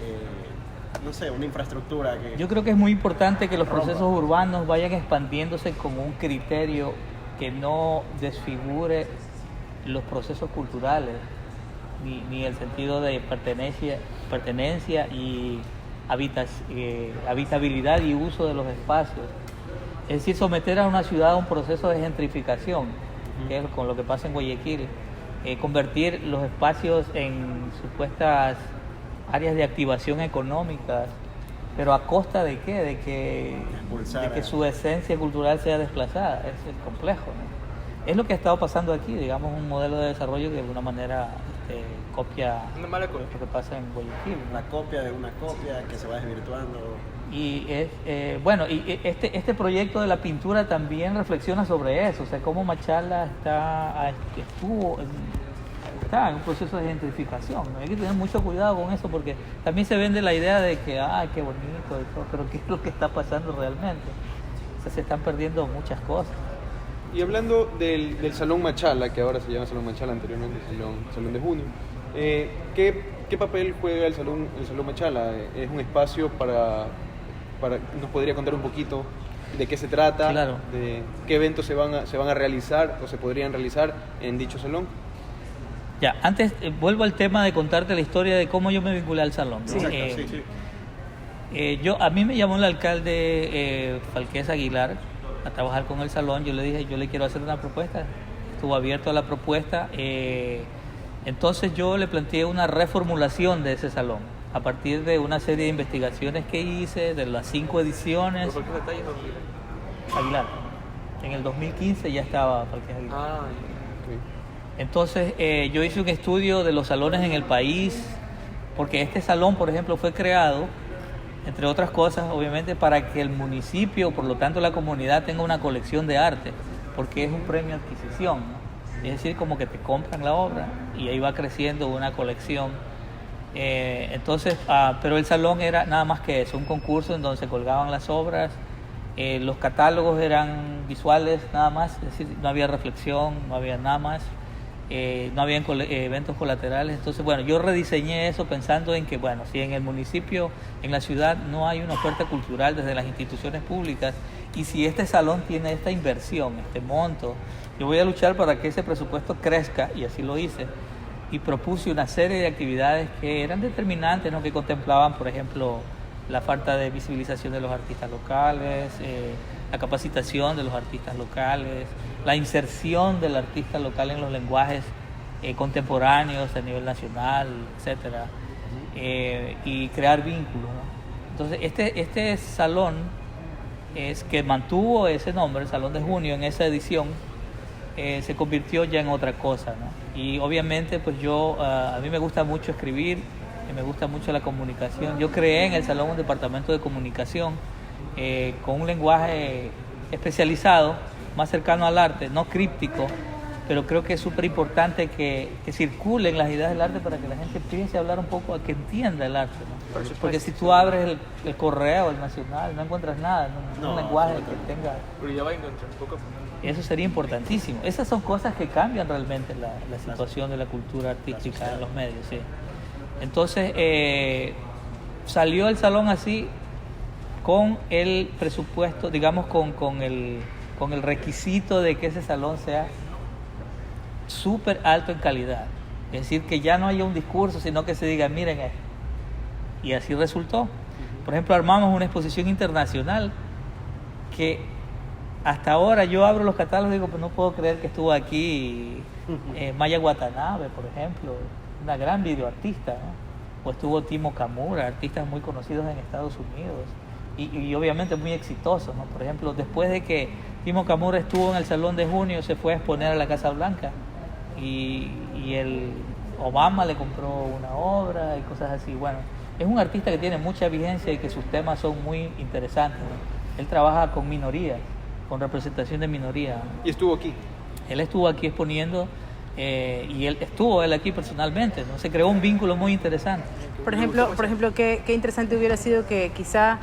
No sé, una infraestructura que... Yo creo que es muy importante que los rompa. procesos urbanos vayan expandiéndose con un criterio que no desfigure los procesos culturales, ni el sentido de pertenencia y habitabilidad y uso de los espacios. Es decir, someter a una ciudad a un proceso de gentrificación, que es con lo que pasa en Guayaquil, convertir los espacios en supuestas áreas de activación económicas, pero a costa de qué, de que su esencia cultural sea desplazada. Es complejo, ¿no? Es lo que ha estado pasando aquí, digamos, un modelo de desarrollo que de alguna manera copia Una mala lo que pasa en Guayaquil, ¿no? Una copia de una copia que se va desvirtuando. Y bueno, y este proyecto de la pintura también reflexiona sobre eso, o sea, cómo Machala está en un proceso de gentrificación, ¿no? Hay que tener mucho cuidado con eso porque también se vende la idea de que, qué bonito y todo, pero ¿qué es lo que está pasando realmente? O sea, se están perdiendo muchas cosas. Y hablando del Salón Machala, que ahora se llama Salón Machala, anteriormente Salón de Junio, ¿qué papel juega el Salón Machala? ¿Es un espacio para nos podría contar un poquito de qué se trata? Claro. De qué eventos se van a realizar o se podrían realizar en dicho salón? Ya, antes vuelvo al tema de contarte la historia de cómo yo me vinculé al salón, ¿no? Sí, exacto, sí. A mí me llamó el alcalde Falqués Aguilar a trabajar con el salón. Yo le dije, yo le quiero hacer una propuesta. Estuvo abierto a la propuesta. Entonces yo le planteé una reformulación de ese salón a partir de una serie de investigaciones que hice, de las 5 ediciones. ¿Por qué detalles Aguilar. En el 2015 ya estaba Falqués Aguilar. Okay. Entonces yo hice un estudio de los salones en el país, porque este salón, por ejemplo, fue creado, entre otras cosas, obviamente, para que el municipio, por lo tanto la comunidad, tenga una colección de arte, porque es un premio de adquisición, ¿no? Es decir, como que te compran la obra y ahí va creciendo una colección. Entonces, pero el salón era nada más que eso, un concurso en donde se colgaban las obras. Los catálogos eran visuales nada más, es decir, no había reflexión, no había nada más. No había eventos colaterales. Entonces, bueno, yo rediseñé eso pensando en que, bueno, si en el municipio, en la ciudad, no hay una oferta cultural desde las instituciones públicas, y si este salón tiene esta inversión, este monto, yo voy a luchar para que ese presupuesto crezca, y así lo hice, y propuse una serie de actividades que eran determinantes, ¿no? Que contemplaban, por ejemplo, la falta de visibilización de los artistas locales, la capacitación de los artistas locales, la inserción del artista local en los lenguajes contemporáneos a nivel nacional, etcétera, y crear vínculos, ¿no? Entonces, este salón es que mantuvo ese nombre, el Salón de Junio, en esa edición, se convirtió ya en otra cosa, ¿no? Y obviamente, pues a mí me gusta mucho escribir, me gusta mucho la comunicación. Yo creé en el salón un departamento de comunicación con un lenguaje especializado, más cercano al arte, no críptico, pero creo que es súper importante que circulen las ideas del arte para que la gente empiece a hablar un poco, a que entienda el arte, ¿no? Porque si tú abres el Correo, el Nacional, no encuentras nada, un lenguaje que tenga... Pero ya va a encontrar un poco. Eso sería importantísimo. Esas son cosas que cambian realmente la situación de la cultura artística en los medios, sí. Entonces, salió el salón así, con el presupuesto, digamos, con el requisito de que ese salón sea súper alto en calidad. Es decir, que ya no haya un discurso, sino que se diga, miren esto. Y así resultó. Por ejemplo, armamos una exposición internacional que hasta ahora yo abro los catálogos y digo, pues no puedo creer que estuvo aquí Maya Watanabe, por ejemplo, una gran videoartista, ¿no? O estuvo Timo Kamura, artistas muy conocidos en Estados Unidos y obviamente muy exitosos, ¿no? Por ejemplo, después de que Timo Kamura estuvo en el Salón de Junio, se fue a exponer a la Casa Blanca y el Obama le compró una obra y cosas así. Bueno, es un artista que tiene mucha vigencia y que sus temas son muy interesantes, ¿no? Él trabaja con minorías, con representación de minorías, ¿no? ¿Y estuvo aquí? Él estuvo aquí exponiendo y él estuvo aquí personalmente, ¿no? Se creó un vínculo muy interesante. Por ejemplo, qué interesante hubiera sido que quizá,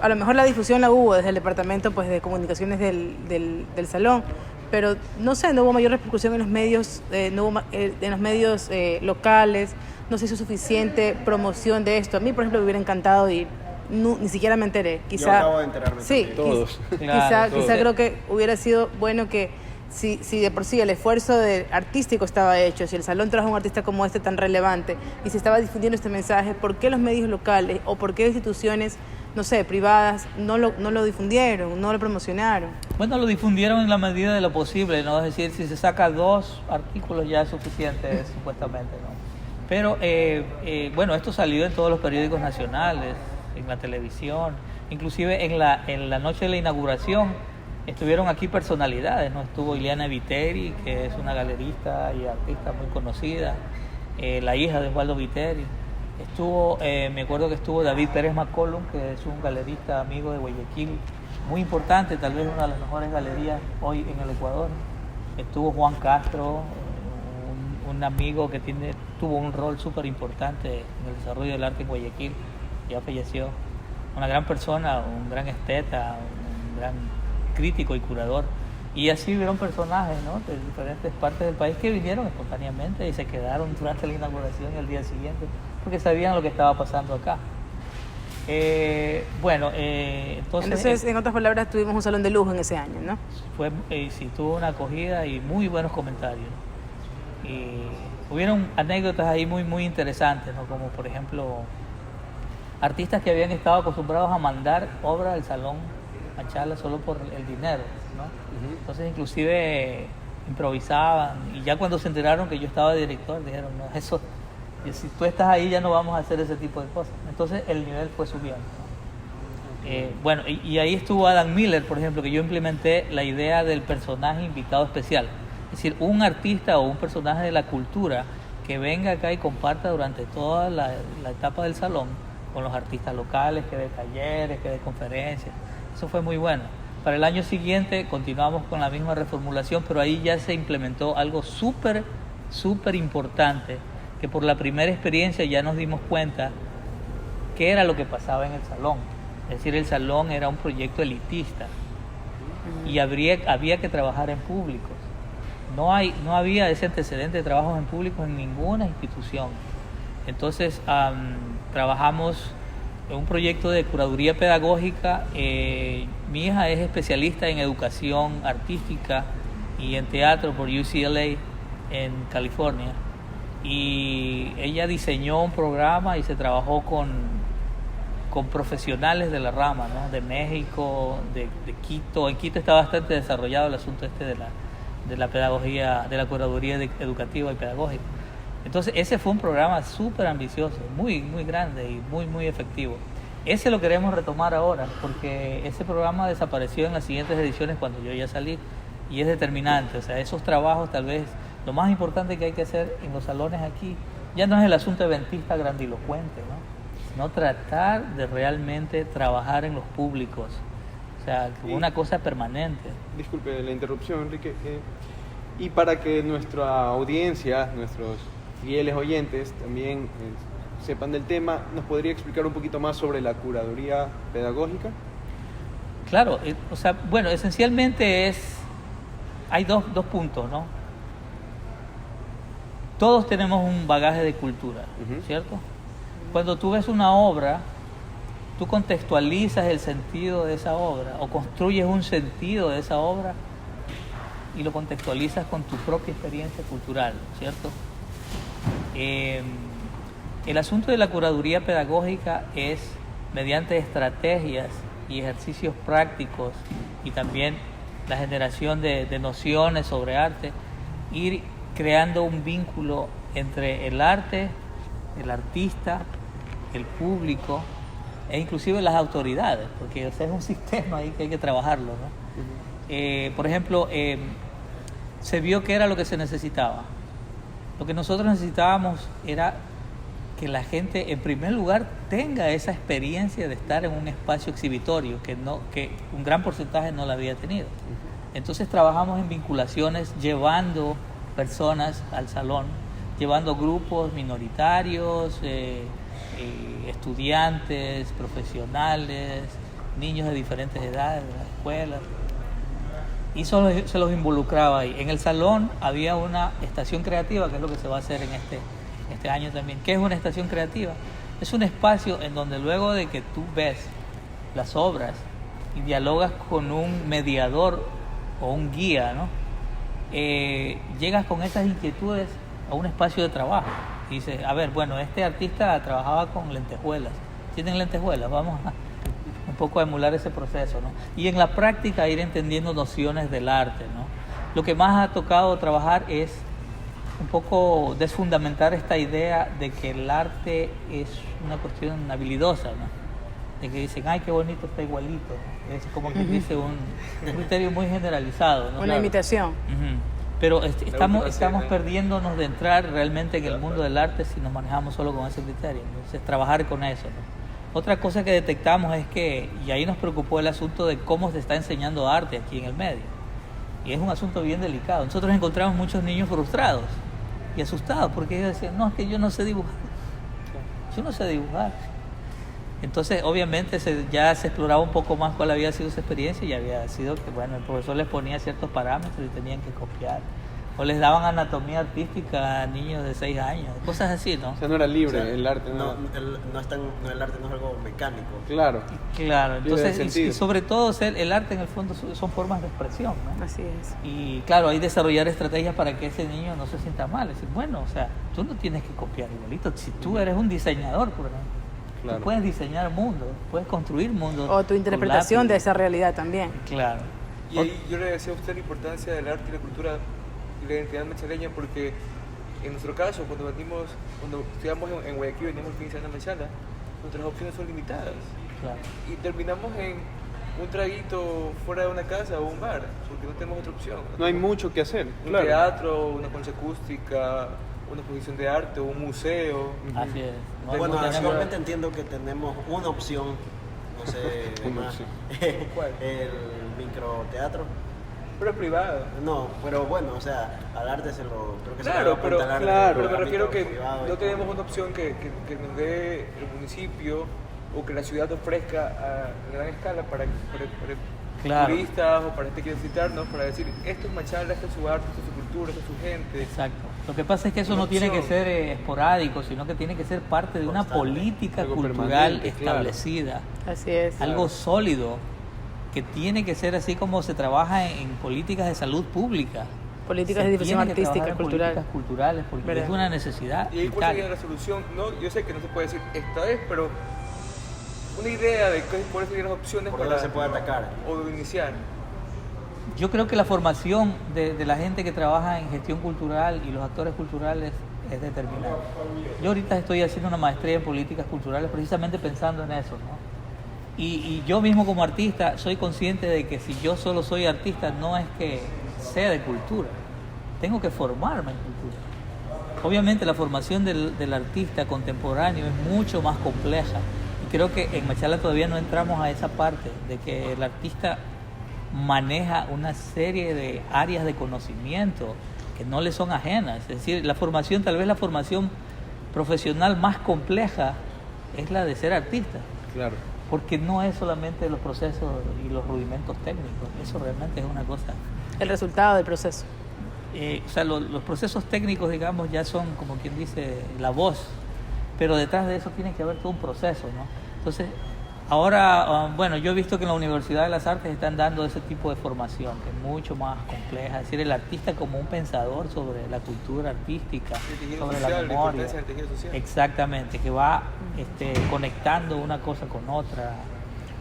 a lo mejor la difusión la hubo desde el departamento pues, de comunicaciones del salón, pero no sé, no hubo mayor repercusión en los medios, en los medios locales, no se hizo suficiente promoción de esto. A mí, por ejemplo, me hubiera encantado ir, ni siquiera me enteré. Yo acabo de enterarme. Sí, todos. Quizá creo que hubiera sido bueno que si de por sí el esfuerzo artístico estaba hecho, si el salón trajo un artista como este tan relevante y se estaba difundiendo este mensaje, ¿por qué los medios locales o por qué instituciones, no sé, privadas, no lo difundieron, no lo promocionaron? Bueno, lo difundieron en la medida de lo posible, ¿no? Es decir, si se saca 2 artículos ya es suficiente, supuestamente, ¿no? Pero, bueno, esto salió en todos los periódicos nacionales, en la televisión, inclusive en la noche de la inauguración estuvieron aquí personalidades, ¿no? Estuvo Ileana Viteri, que es una galerista y artista muy conocida, la hija de Osvaldo Viteri. Me acuerdo que estuvo David Pérez McCollum, que es un galerista amigo de Guayaquil, muy importante, tal vez una de las mejores galerías hoy en el Ecuador. Estuvo Juan Castro, un amigo que tuvo un rol súper importante en el desarrollo del arte en Guayaquil, ya falleció. Una gran persona, un gran esteta, un gran crítico y curador. Y así hubieron personajes, ¿no?, de diferentes partes del país que vinieron espontáneamente y se quedaron durante la inauguración y el día siguiente, porque sabían lo que estaba pasando acá. Entonces, en otras palabras, tuvimos un salón de lujo en ese año, ¿no? Sí, tuvo una acogida y muy buenos comentarios. Y hubieron anécdotas ahí muy, muy interesantes, ¿no? Como por ejemplo, artistas que habían estado acostumbrados a mandar obras al salón Machala solo por el dinero, ¿no? Uh-huh. Entonces inclusive improvisaban y ya cuando se enteraron que yo estaba de director dijeron, no, eso, si tú estás ahí ya no vamos a hacer ese tipo de cosas. Entonces el nivel fue subiendo, ¿no? Y ahí estuvo Adam Miller, por ejemplo, que yo implementé la idea del personaje invitado especial, es decir, un artista o un personaje de la cultura que venga acá y comparta durante toda la etapa del salón con los artistas locales, que dé talleres, que dé conferencias. Eso fue muy bueno. Para el año siguiente continuamos con la misma reformulación, pero ahí ya se implementó algo súper, súper importante, que por la primera experiencia ya nos dimos cuenta qué era lo que pasaba en el salón. Es decir, el salón era un proyecto elitista y había que trabajar en públicos. No había ese antecedente de trabajos en públicos en ninguna institución. Entonces trabajamos en un proyecto de curaduría pedagógica. Mi hija es especialista en educación artística y en teatro por UCLA en California, y ella diseñó un programa y se trabajó con profesionales de la rama, ¿no?, de México, de Quito. En Quito está bastante desarrollado el asunto de la pedagogía, de la curaduría educativa y pedagógica. Entonces ese fue un programa súper ambicioso, muy, muy grande y muy, muy efectivo. Ese lo queremos retomar ahora, porque ese programa desapareció en las siguientes ediciones cuando yo ya salí, y es determinante. O sea, esos trabajos, tal vez lo más importante que hay que hacer en los salones aquí ya no es el asunto eventista grandilocuente, ¿no?, sino tratar de realmente trabajar en los públicos, o sea, una cosa permanente. Disculpe la interrupción, Enrique. Y para que nuestra audiencia, nuestros fieles oyentes también sepan del tema, ¿nos podría explicar un poquito más sobre la curaduría pedagógica? Claro, o sea, bueno, esencialmente hay dos puntos, ¿no? Todos tenemos un bagaje de cultura, uh-huh, ¿cierto? Cuando tú ves una obra, tú contextualizas el sentido de esa obra o construyes un sentido de esa obra y lo contextualizas con tu propia experiencia cultural, ¿cierto? El asunto de la curaduría pedagógica es, mediante estrategias y ejercicios prácticos y también la generación de nociones sobre arte, ir creando un vínculo entre el arte, el artista, el público e inclusive las autoridades, porque o sea, es un sistema ahí que hay que trabajarlo, ¿no? Uh-huh. Por ejemplo, se vio que era lo que se necesitaba. Lo que nosotros necesitábamos era que la gente, en primer lugar, tenga esa experiencia de estar en un espacio exhibitorio, que un gran porcentaje no la había tenido. Entonces trabajamos en vinculaciones, llevando personas al salón, llevando grupos minoritarios, estudiantes, profesionales, niños de diferentes edades, de las escuelas. Y se los involucraba ahí. En el salón había una estación creativa, que es lo que se va a hacer en este año también. ¿Qué es una estación creativa? Es un espacio en donde luego de que tú ves las obras y dialogas con un mediador o un guía, ¿no? Llegas con esas inquietudes a un espacio de trabajo. Y dices, a ver, bueno, este artista trabajaba con lentejuelas. ¿Tienen lentejuelas? Vamos a un poco a emular ese proceso, ¿no? Y en la práctica ir entendiendo nociones del arte, ¿no? Lo que más ha tocado trabajar es un poco desfundamentar esta idea de que el arte es una cuestión habilidosa, ¿no? De que dicen, ay, qué bonito, está igualito. Es como que dice un criterio muy generalizado, ¿no? Una imitación. Uh-huh. Pero estamos perdiéndonos de entrar realmente en el mundo del arte si nos manejamos solo con ese criterio. Entonces, trabajar con eso, ¿no? Otra cosa que detectamos es que, y ahí nos preocupó el asunto de cómo se está enseñando arte aquí en el medio. Y es un asunto bien delicado. Nosotros encontramos muchos niños frustrados y asustados porque ellos decían, no, es que yo no sé dibujar. Yo no sé dibujar. Entonces, obviamente, ya se exploraba un poco más cuál había sido su experiencia y había sido que, bueno, el profesor les ponía ciertos parámetros y tenían que copiar. O les daban anatomía artística a niños de 6 años, cosas así, ¿no? O sea, no era libre, O sea, el arte, el arte no es algo mecánico. Claro. Claro, entonces, y sobre todo el arte en el fondo son formas de expresión, ¿no? Así es. Y claro, hay desarrollar estrategias para que ese niño no se sienta mal. Es decir, bueno, o sea, tú no tienes que copiar igualito. Si tú eres un diseñador, por ejemplo, Claro. tú puedes diseñar mundos, puedes construir mundos. O tu interpretación con de lápiz. esa realidad también. Claro. Y ahí yo le decía a usted la importancia del arte y la cultura y la identidad machaleña, porque en nuestro caso, cuando estudiamos en Guayaquil, venimos 15 años a Machala, nuestras opciones son limitadas. Claro. Y terminamos en un traguito fuera de una casa o un bar, porque no tenemos otra opción. No hay mucho que hacer, Un claro. teatro, una concha acústica, una exposición de arte o un museo. Así es. ¿no? Bueno, Tenemos- actualmente entiendo que tenemos una opción, no sé, Una más, opción. ¿Cuál? el microteatro. Pero es privado. No, pero bueno, o sea, al arte creo que se Claro, lo pero, apunta al arte, claro, pero me al refiero ámbito que privado y no todo. tenemos una opción que nos dé el municipio o que la ciudad ofrezca a gran escala para Claro. turistas o para gente que quiere visitarnos, para decir, esto es Machala, esto es su arte, esto es su cultura, esto es su gente. Exacto. Lo que pasa es que eso Una no tiene que opción. ser esporádico, sino que tiene que ser parte de una Constante. política Algo cultural permanente, claro. establecida. Así es. Algo sólido, que tiene que ser así como se trabaja en políticas de salud pública. Políticas Se de difusión tiene que artística, trabajar en cultural. políticas culturales, porque ¿Verdad? es una necesidad Y ahí cuál vital. sería la solución. No, yo sé que no se puede decir esta vez, pero una idea de cuáles serían las opciones ¿Por para dónde se puede atacar? o de iniciar. Yo creo que la formación de la gente que trabaja en gestión cultural y los actores culturales es determinante. Yo ahorita estoy haciendo una maestría en políticas culturales precisamente pensando en eso, ¿no? Y yo mismo como artista soy consciente de que si yo solo soy artista no es que sea de cultura, tengo que formarme en cultura. Obviamente la formación del artista contemporáneo es mucho más compleja y creo que en Machala todavía no entramos a esa parte de que el artista maneja una serie de áreas de conocimiento que no le son ajenas. Es decir, tal vez la formación profesional más compleja es la de ser artista, Claro. porque no es solamente los procesos y los rudimentos técnicos, eso realmente es una cosa. El resultado del proceso. O sea, los procesos técnicos, digamos, ya son, como quien dice, la voz, pero detrás de eso tiene que haber todo un proceso, ¿no? Entonces, ahora, bueno, yo he visto que en la Universidad de las Artes están dando ese tipo de formación, que es mucho más compleja, es decir, el artista como un pensador sobre la cultura artística, El tejido sobre social, la la memoria. importancia del tejido social. Exactamente, que va conectando una cosa con otra.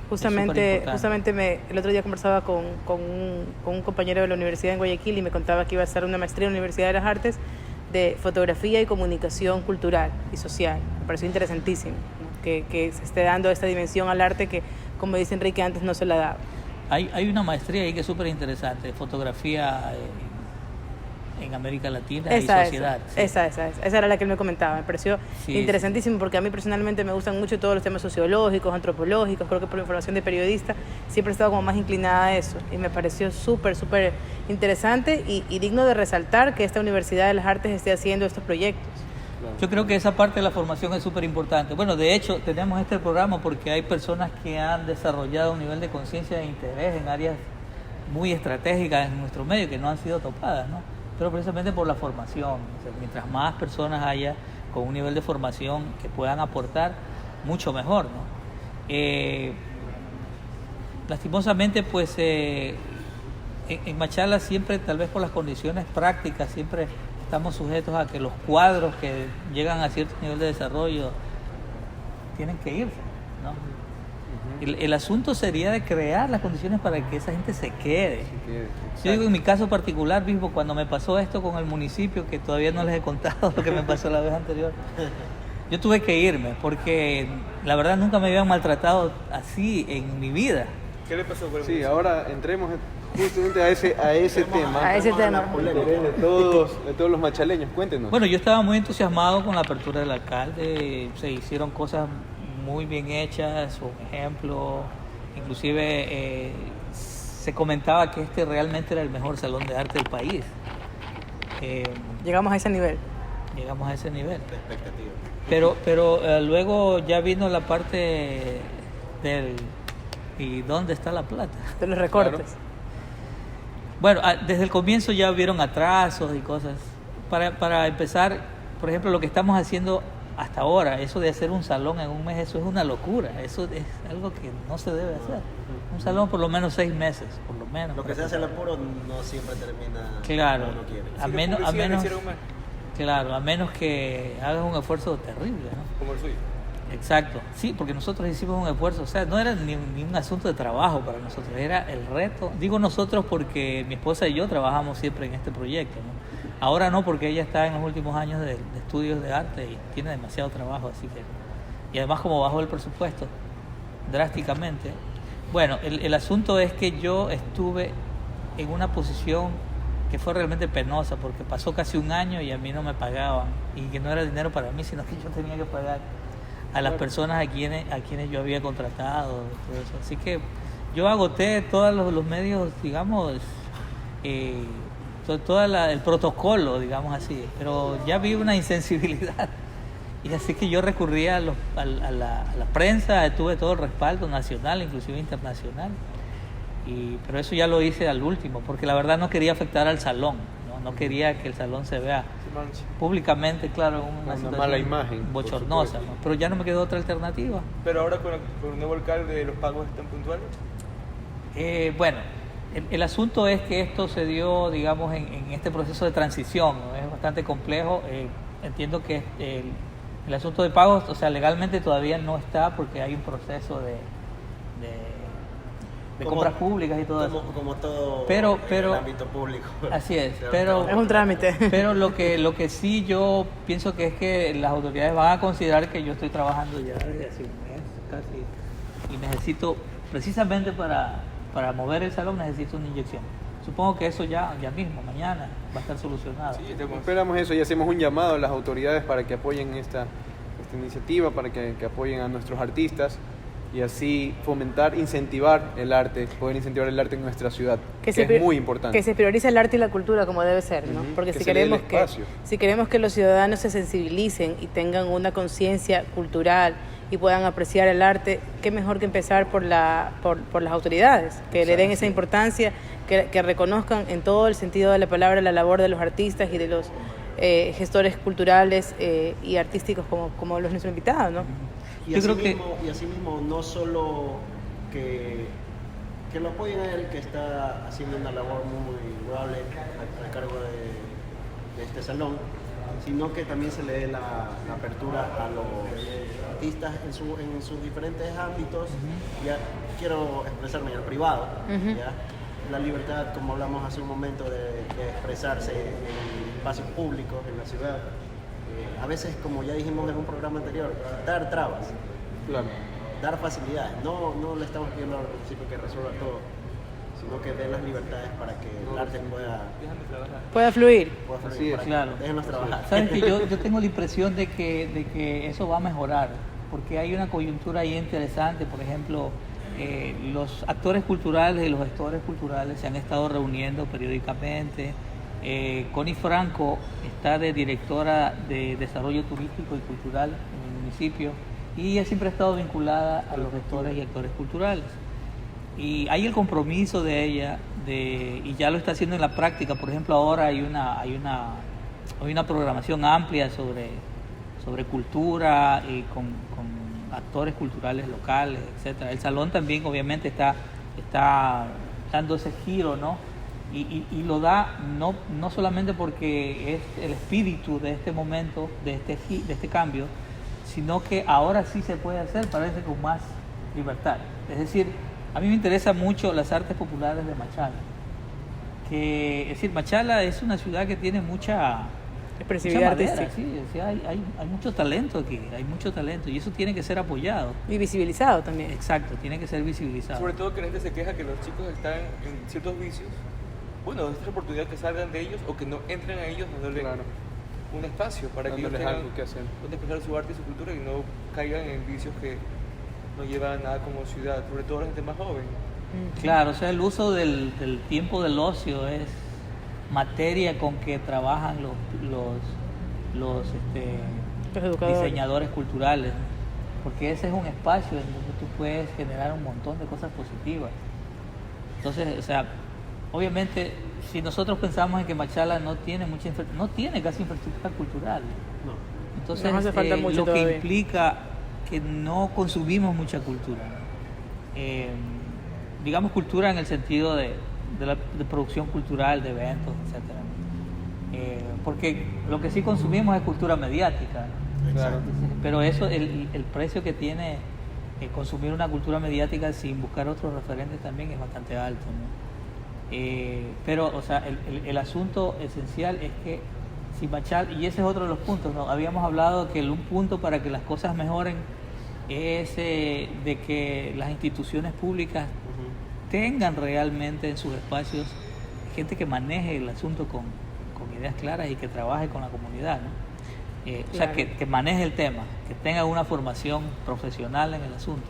Justamente Es superimportante. el otro día conversaba con un compañero de la universidad en Guayaquil y me contaba que iba a hacer una maestría en la Universidad de las Artes de fotografía y comunicación cultural y social. Me pareció interesantísimo, ¿no? que se esté dando esta dimensión al arte que, como dice Enrique, antes no se la daba. Hay una maestría ahí que es súper interesante, fotografía en América Latina Esa, y sociedad. esa era la que él me comentaba. Me pareció Sí, interesantísimo porque a mí personalmente me gustan mucho todos los temas sociológicos, antropológicos. Creo que por información de periodista siempre he estado como más inclinada a eso y me pareció súper interesante y digno de resaltar que esta Universidad de las Artes esté haciendo estos proyectos. Yo creo que esa parte de la formación es súper importante. Bueno, de hecho, tenemos este programa porque hay personas que han desarrollado un nivel de conciencia e interés en áreas muy estratégicas en nuestro medio que no han sido topadas, ¿no? Pero precisamente por la formación. O sea, mientras más personas haya con un nivel de formación que puedan aportar, mucho mejor, ¿no? Lastimosamente, pues, en Machala siempre, tal vez por las condiciones prácticas, siempre estamos sujetos a que los cuadros que llegan a cierto nivel de desarrollo tienen que irse, ¿no? El asunto sería de crear las condiciones para que esa gente se quede. Yo digo, en mi caso particular, mismo cuando me pasó esto con el municipio, que todavía no les he contado lo que me pasó la vez anterior, yo tuve que irme porque la verdad nunca me habían maltratado así en mi vida. ¿Qué le pasó con el municipio? Ahora entremos justamente a ese tema. A ese tema. De todos los machaleños, cuéntenos. Bueno, yo estaba muy entusiasmado con la apertura del alcalde, se hicieron cosas muy bien hechas, un ejemplo, inclusive se comentaba que este realmente era el mejor salón de arte del país. Llegamos a ese nivel. Llegamos a ese nivel. De expectativa. Pero luego ya vino la parte del ¿y dónde está la plata? De los recortes. Claro. Bueno, desde el comienzo ya hubieron atrasos y cosas. Para empezar, por ejemplo, lo que estamos haciendo hasta ahora, eso de hacer un salón en un mes, eso es una locura. Eso es algo que no se debe hacer. Un salón por lo menos 6 meses, por lo menos. Lo que se hace al apuro no siempre termina Claro, como uno quiere. a menos que hagas un esfuerzo terrible, ¿no? Como el suyo. Exacto, sí, porque nosotros hicimos un esfuerzo, o sea, no era ni un asunto de trabajo para nosotros, era el reto. Digo nosotros porque mi esposa y yo trabajamos siempre en este proyecto, ¿no? Ahora no, porque ella está en los últimos años de estudios de arte y tiene demasiado trabajo, así que... Y además como bajó el presupuesto drásticamente. Bueno, el asunto es que yo estuve en una posición que fue realmente penosa, porque pasó casi un año y a mí no me pagaban, y que no era dinero para mí, sino que yo tenía que pagar a las personas a quienes yo había contratado, todo eso. Así que yo agoté todos los medios, digamos, todo el protocolo, digamos así, pero ya vi una insensibilidad y así que yo recurrí a la prensa, tuve todo el respaldo nacional, inclusive internacional, pero eso ya lo hice al último, porque la verdad no quería afectar al salón, no quería que el salón se vea públicamente, claro, una situación mala imagen, bochornosa, ¿no? Pero ya no me quedó otra alternativa. Pero ahora con el nuevo alcalde, ¿los pagos están puntuales? Bueno, el asunto es que esto se dio, digamos, en este proceso de transición, ¿no? Es bastante complejo. Entiendo que el asunto de pagos, o sea, legalmente todavía no está porque hay un proceso de compras públicas y todo eso. Como todo pero, en el ámbito público. Así es, pero es un trámite. Pero lo que sí yo pienso que es que las autoridades van a considerar que yo estoy trabajando ya desde hace un mes casi y necesito, precisamente para mover el salón, necesito una inyección. Supongo que eso ya mismo, mañana, va a estar solucionado. Sí, esperamos eso y hacemos un llamado a las autoridades para que apoyen esta iniciativa, para que apoyen a nuestros artistas y así fomentar, incentivar el arte, poder incentivar el arte en nuestra ciudad, que es muy importante. Que se priorice el arte y la cultura como debe ser, ¿no? Porque si queremos que los ciudadanos se sensibilicen y tengan una conciencia cultural y puedan apreciar el arte, qué mejor que empezar por las autoridades, que le den esa importancia, que reconozcan en todo el sentido de la palabra la labor de los artistas y de los gestores culturales y artísticos como los nuestros invitados, ¿no? Y así mismo, no solo que lo apoyen a él, que está haciendo una labor muy loable a cargo de este salón, sino que también se le dé la apertura a los artistas en sus diferentes ámbitos. Ya quiero expresarme en el privado, ¿ya? La libertad, como hablamos hace un momento, de expresarse en espacios públicos en la ciudad. A veces, como ya dijimos en un programa anterior, dar trabas, claro, dar facilidades. No le estamos pidiendo al municipio que resuelva todo, sino que den las libertades para que el arte Pueda fluir. pueda Así fluir, es. para Claro. que déjenlos trabajar. Sabes que yo tengo la impresión de que eso va a mejorar, porque hay una coyuntura ahí interesante. Por ejemplo, los actores culturales y los gestores culturales se han estado reuniendo periódicamente. Connie Franco está de directora de Desarrollo Turístico y Cultural en el municipio, y ella siempre ha estado vinculada a los gestores y actores culturales. Y hay el compromiso de ella, y ya lo está haciendo en la práctica. Por ejemplo, ahora hay una programación amplia sobre cultura y con actores culturales locales, etcétera. El salón también obviamente está dando ese giro, ¿no? Y lo da no solamente porque es el espíritu de este momento, de este cambio, sino que ahora sí se puede hacer, parece, con más libertad. Es decir, a mí me interesan mucho las artes populares de Machala. Es decir, Machala es una ciudad que tiene mucha Expresividad madera, artística. sí, o sea, hay mucho talento aquí, hay mucho talento, y eso tiene que ser apoyado. Y visibilizado también. Exacto, tiene que ser visibilizado. Sobre todo que la gente se queja que los chicos están en ciertos vicios. Bueno, esta es la oportunidad que salgan de ellos o que no entren a ellos, dándole Claro. un espacio para que ellos Dándoles tengan algo que hacer. donde expresar su arte y su cultura y no caigan en vicios que no llevan a nada como ciudad, sobre todo la gente más joven. Claro, o sea, el uso del tiempo del ocio es materia con que trabajan los educadores. diseñadores culturales, porque ese es un espacio en donde tú puedes generar un montón de cosas positivas. Entonces, o sea, obviamente, si nosotros pensamos en que Machala no tiene casi infraestructura cultural, No. entonces Nos hace falta mucho lo que todavía. implica que no consumimos mucha cultura. Digamos cultura en el sentido de producción cultural, de eventos, etcétera. Porque lo que sí consumimos es cultura mediática. Claro. Pero eso, el precio que tiene consumir una cultura mediática sin buscar otros referentes también es bastante alto, ¿no? Pero, o sea, el asunto esencial es que si Machala, y ese es otro de los puntos, ¿no? Habíamos hablado que un punto para que las cosas mejoren es de que las instituciones públicas tengan realmente en sus espacios gente que maneje el asunto con ideas claras y que trabaje con la comunidad, ¿no? O sea, Claro. que maneje el tema, que tenga una formación profesional en el asunto.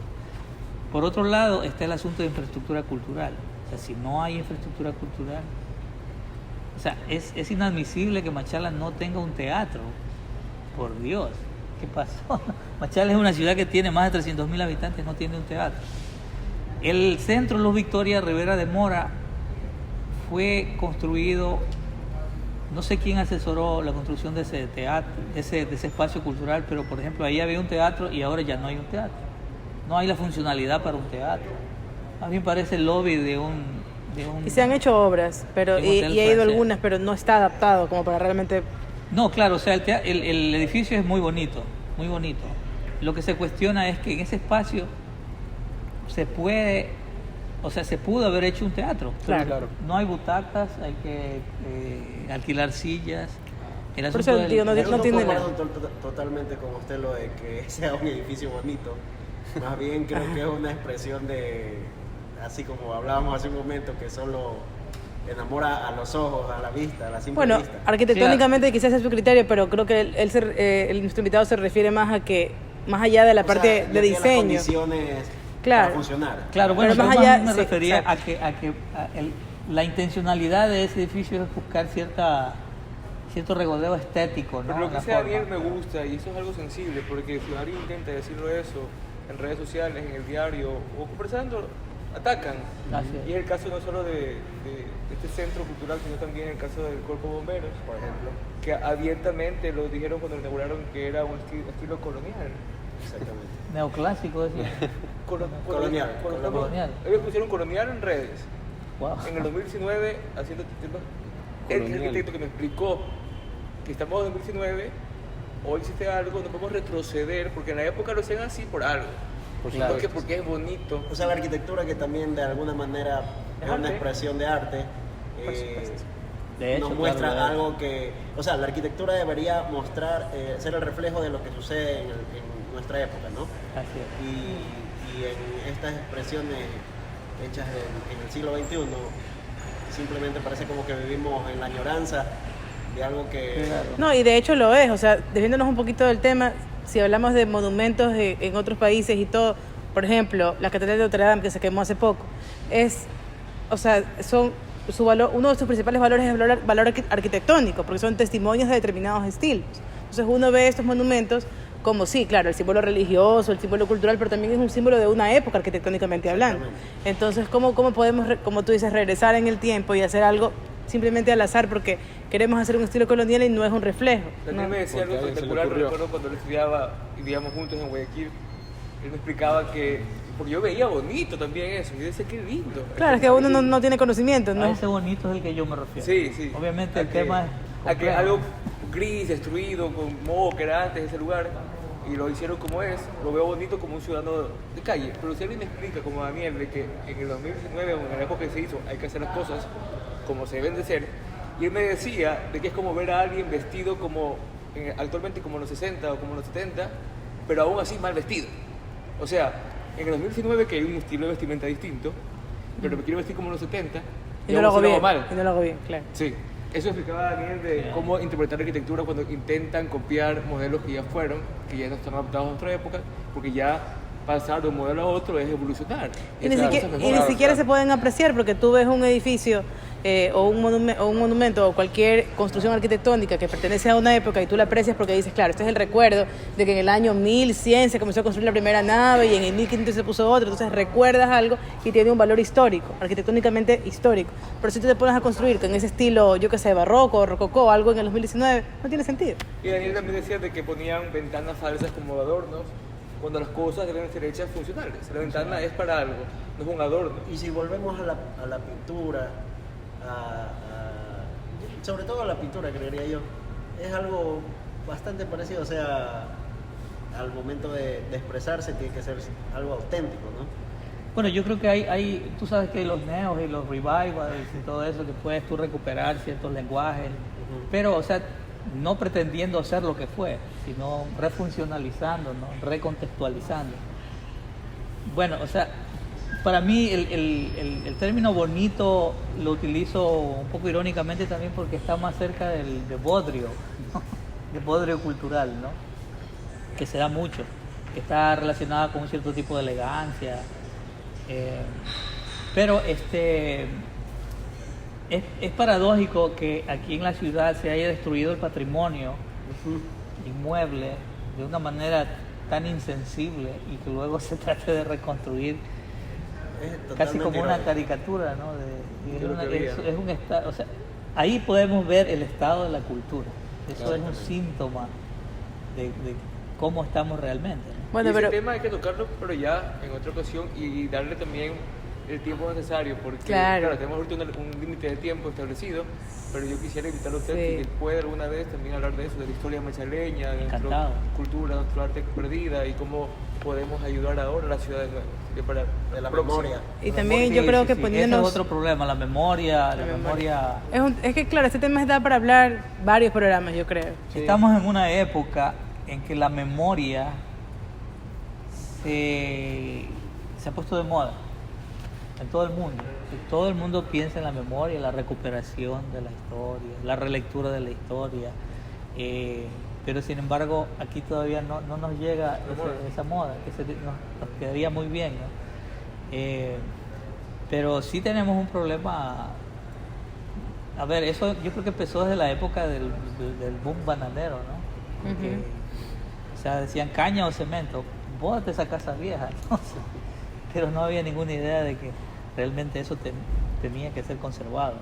Por otro lado, está el asunto de infraestructura cultural. O sea, si no hay infraestructura cultural, o sea, es inadmisible que Machala no tenga un teatro. Por Dios, ¿qué pasó? Machala es una ciudad que tiene más de 300.000 habitantes, no tiene un teatro. El centro Luz Victoria Rivera de Mora fue construido, no sé quién asesoró la construcción de ese teatro, de ese espacio cultural, pero por ejemplo ahí había un teatro y ahora ya no hay un teatro. No hay la funcionalidad para un teatro. A mí me parece el lobby de un Y se han hecho obras, pero de un y hotel he ido francés. algunas, pero no está adaptado como para realmente... No, claro, o sea, el edificio es muy bonito, muy bonito. Lo que se cuestiona es que en ese espacio se pudo haber hecho un teatro. Claro. No hay butacas, hay que alquilar sillas. El Por asunto eso digo, no Yo tiene concuerdo nada. totalmente con usted lo de que sea un edificio bonito. Más bien creo que es una expresión de, así como hablábamos hace un momento, que solo enamora a los ojos, a la vista, a la simple Bueno, vista. arquitectónicamente quizás es su criterio, pero creo que nuestro invitado se refiere más a que, más allá de la O parte sea, de le tiene las diseño. condiciones Claro. para funcionar. Claro, bueno, Pero yo más más allá, me sí, refería exacto. a que la intencionalidad de ese edificio es buscar cierto regodeo estético, ¿no? Pero lo En que la dice Daniel forma. me gusta y eso es algo sensible porque si alguien intenta decirlo eso en redes sociales, en el diario o conversando, atacan. Así es. Y es el caso no solo de este centro cultural, sino también el caso del Cuerpo de Bomberos, por ejemplo, que abiertamente lo dijeron cuando lo inauguraron que era un estilo colonial. Exactamente. Neoclásico, decía. Colonial. Colonial. Ellos pusieron colonial en redes. Wow. En el 2019, haciendo temas, el Colonial. arquitecto que me explicó que estamos en 2019, hoy existe algo, no podemos retroceder, porque en la época lo hacían así por algo. Por Claro. supuesto. Porque es bonito. O sea, la arquitectura que también de alguna manera es una arte. expresión de arte. Por supuesto. De hecho, nos muestra claro, algo que, o sea, la arquitectura debería mostrar, ser el reflejo de lo que sucede en nuestra época, ¿no? Así es. Y en estas expresiones hechas en el siglo XXI, simplemente parece como que vivimos en la añoranza de algo que... Claro. No, y de hecho lo es, o sea, desviándonos un poquito del tema, si hablamos de monumentos en otros países y todo, por ejemplo, la Catedral de Notre Dame que se quemó hace poco, o sea, su valor, uno de sus principales valores es el valor arquitectónico, porque son testimonios de determinados estilos. Entonces uno ve estos monumentos como sí, claro, el símbolo religioso, el símbolo cultural, pero también es un símbolo de una época arquitectónicamente hablando. Entonces, ¿cómo podemos, como tú dices, regresar en el tiempo y hacer algo simplemente al azar porque queremos hacer un estilo colonial y no es un reflejo? También me decía algo Porque a alguien se le espectacular, ocurrió. recuerdo cuando él estudiaba y vivíamos juntos en Guayaquil, él me explicaba que, porque yo veía bonito también eso, y yo decía, qué lindo. Claro, es que uno no tiene conocimiento, A ¿no? ese bonito es el que yo me refiero. Sí, sí. Obviamente el A tema es a que complejo. algo gris, destruido, con moho que era antes ese lugar, y lo hicieron como es, lo veo bonito como un ciudadano de calle. Pero si alguien me explica, como Daniel, de que en el 2019 o en la época que se hizo, hay que hacer las cosas como se deben de ser, y él me decía de que es como ver a alguien vestido como actualmente como en los 60 o como en los 70, pero aún así mal vestido. O sea, en el 2019 que hay un estilo de vestimenta distinto, pero me quiero vestir como en los 70, Y no lo hago bien, mal. y no lo hago bien, claro. Sí, eso explicaba Daniel de cómo interpretar la arquitectura cuando intentan copiar modelos que ya fueron, que ya no están adaptados a nuestra época, porque ya pasar de un modelo a otro es evolucionar. Y ni Esas siquiera, cosas y ni mejoran, siquiera o sea, se pueden apreciar porque tú ves un edificio o un monumento o cualquier construcción arquitectónica que pertenece a una época y tú la aprecias porque dices, claro, este es el recuerdo de que en el año 1100 se comenzó a construir la primera nave y en el 1500 se puso otro, entonces recuerdas algo y tiene un valor histórico, arquitectónicamente histórico. Pero si tú te pones a construir con ese estilo, yo qué sé, barroco o rococó, algo en el 2019, no tiene sentido. Y Daniel también decía de que ponían ventanas falsas como adornos, cuando las cosas deben ser hechas funcionales. La ventana es para algo, no es un adorno. Y si volvemos a la pintura, sobre todo a la pintura, creería yo, es algo bastante parecido, o sea, al momento de expresarse tiene que ser algo auténtico, ¿no? Bueno, yo creo que hay, tú sabes que los neos y los revivals y todo eso, que puedes tú recuperar ciertos lenguajes, pero, o sea, no pretendiendo hacer lo que fue, sino refuncionalizando, ¿no? Recontextualizando. Bueno, o sea, para mí el término bonito lo utilizo un poco irónicamente también porque está más cerca de bodrio, ¿no? De bodrio cultural, ¿no? Que se da mucho, que está relacionada con un cierto tipo de elegancia. Pero es paradójico que aquí en la ciudad se haya destruido el patrimonio inmueble de una manera tan insensible y que luego se trate de reconstruir casi como una caricatura, ¿no? Es un estado, o sea, ahí podemos ver el estado de la cultura. Eso es un síntoma de cómo estamos realmente, ¿no? Bueno, y ese pero tema hay que tocarlo, pero ya en otra ocasión y darle también el tiempo necesario, porque Claro. tenemos ahorita un límite de tiempo establecido, pero yo quisiera invitarlo a usted Sí. que pueda alguna vez también hablar de eso, de la historia machaleña, de nuestra Encantado. cultura, nuestra arte perdida y cómo podemos ayudar ahora a la ciudad para De la próxima. memoria. y también Sí, yo creo sí, que sí. poniéndonos... Ese es otro problema, la memoria. Es que claro, este tema da para hablar varios programas, yo creo. Estamos en una época en que la memoria se ha puesto de moda en todo el mundo. Todo el mundo piensa en la memoria, la recuperación de la historia, la relectura de la historia. Pero sin embargo, aquí todavía no nos llega esa moda, que nos quedaría muy bien, ¿no? Pero sí tenemos un problema. A ver, eso yo creo que empezó desde la época del boom bananero, ¿no? Porque, o sea, decían caña o cemento, bótate esa casa vieja, entonces, pero no había ninguna idea de que realmente eso tenía que ser conservado.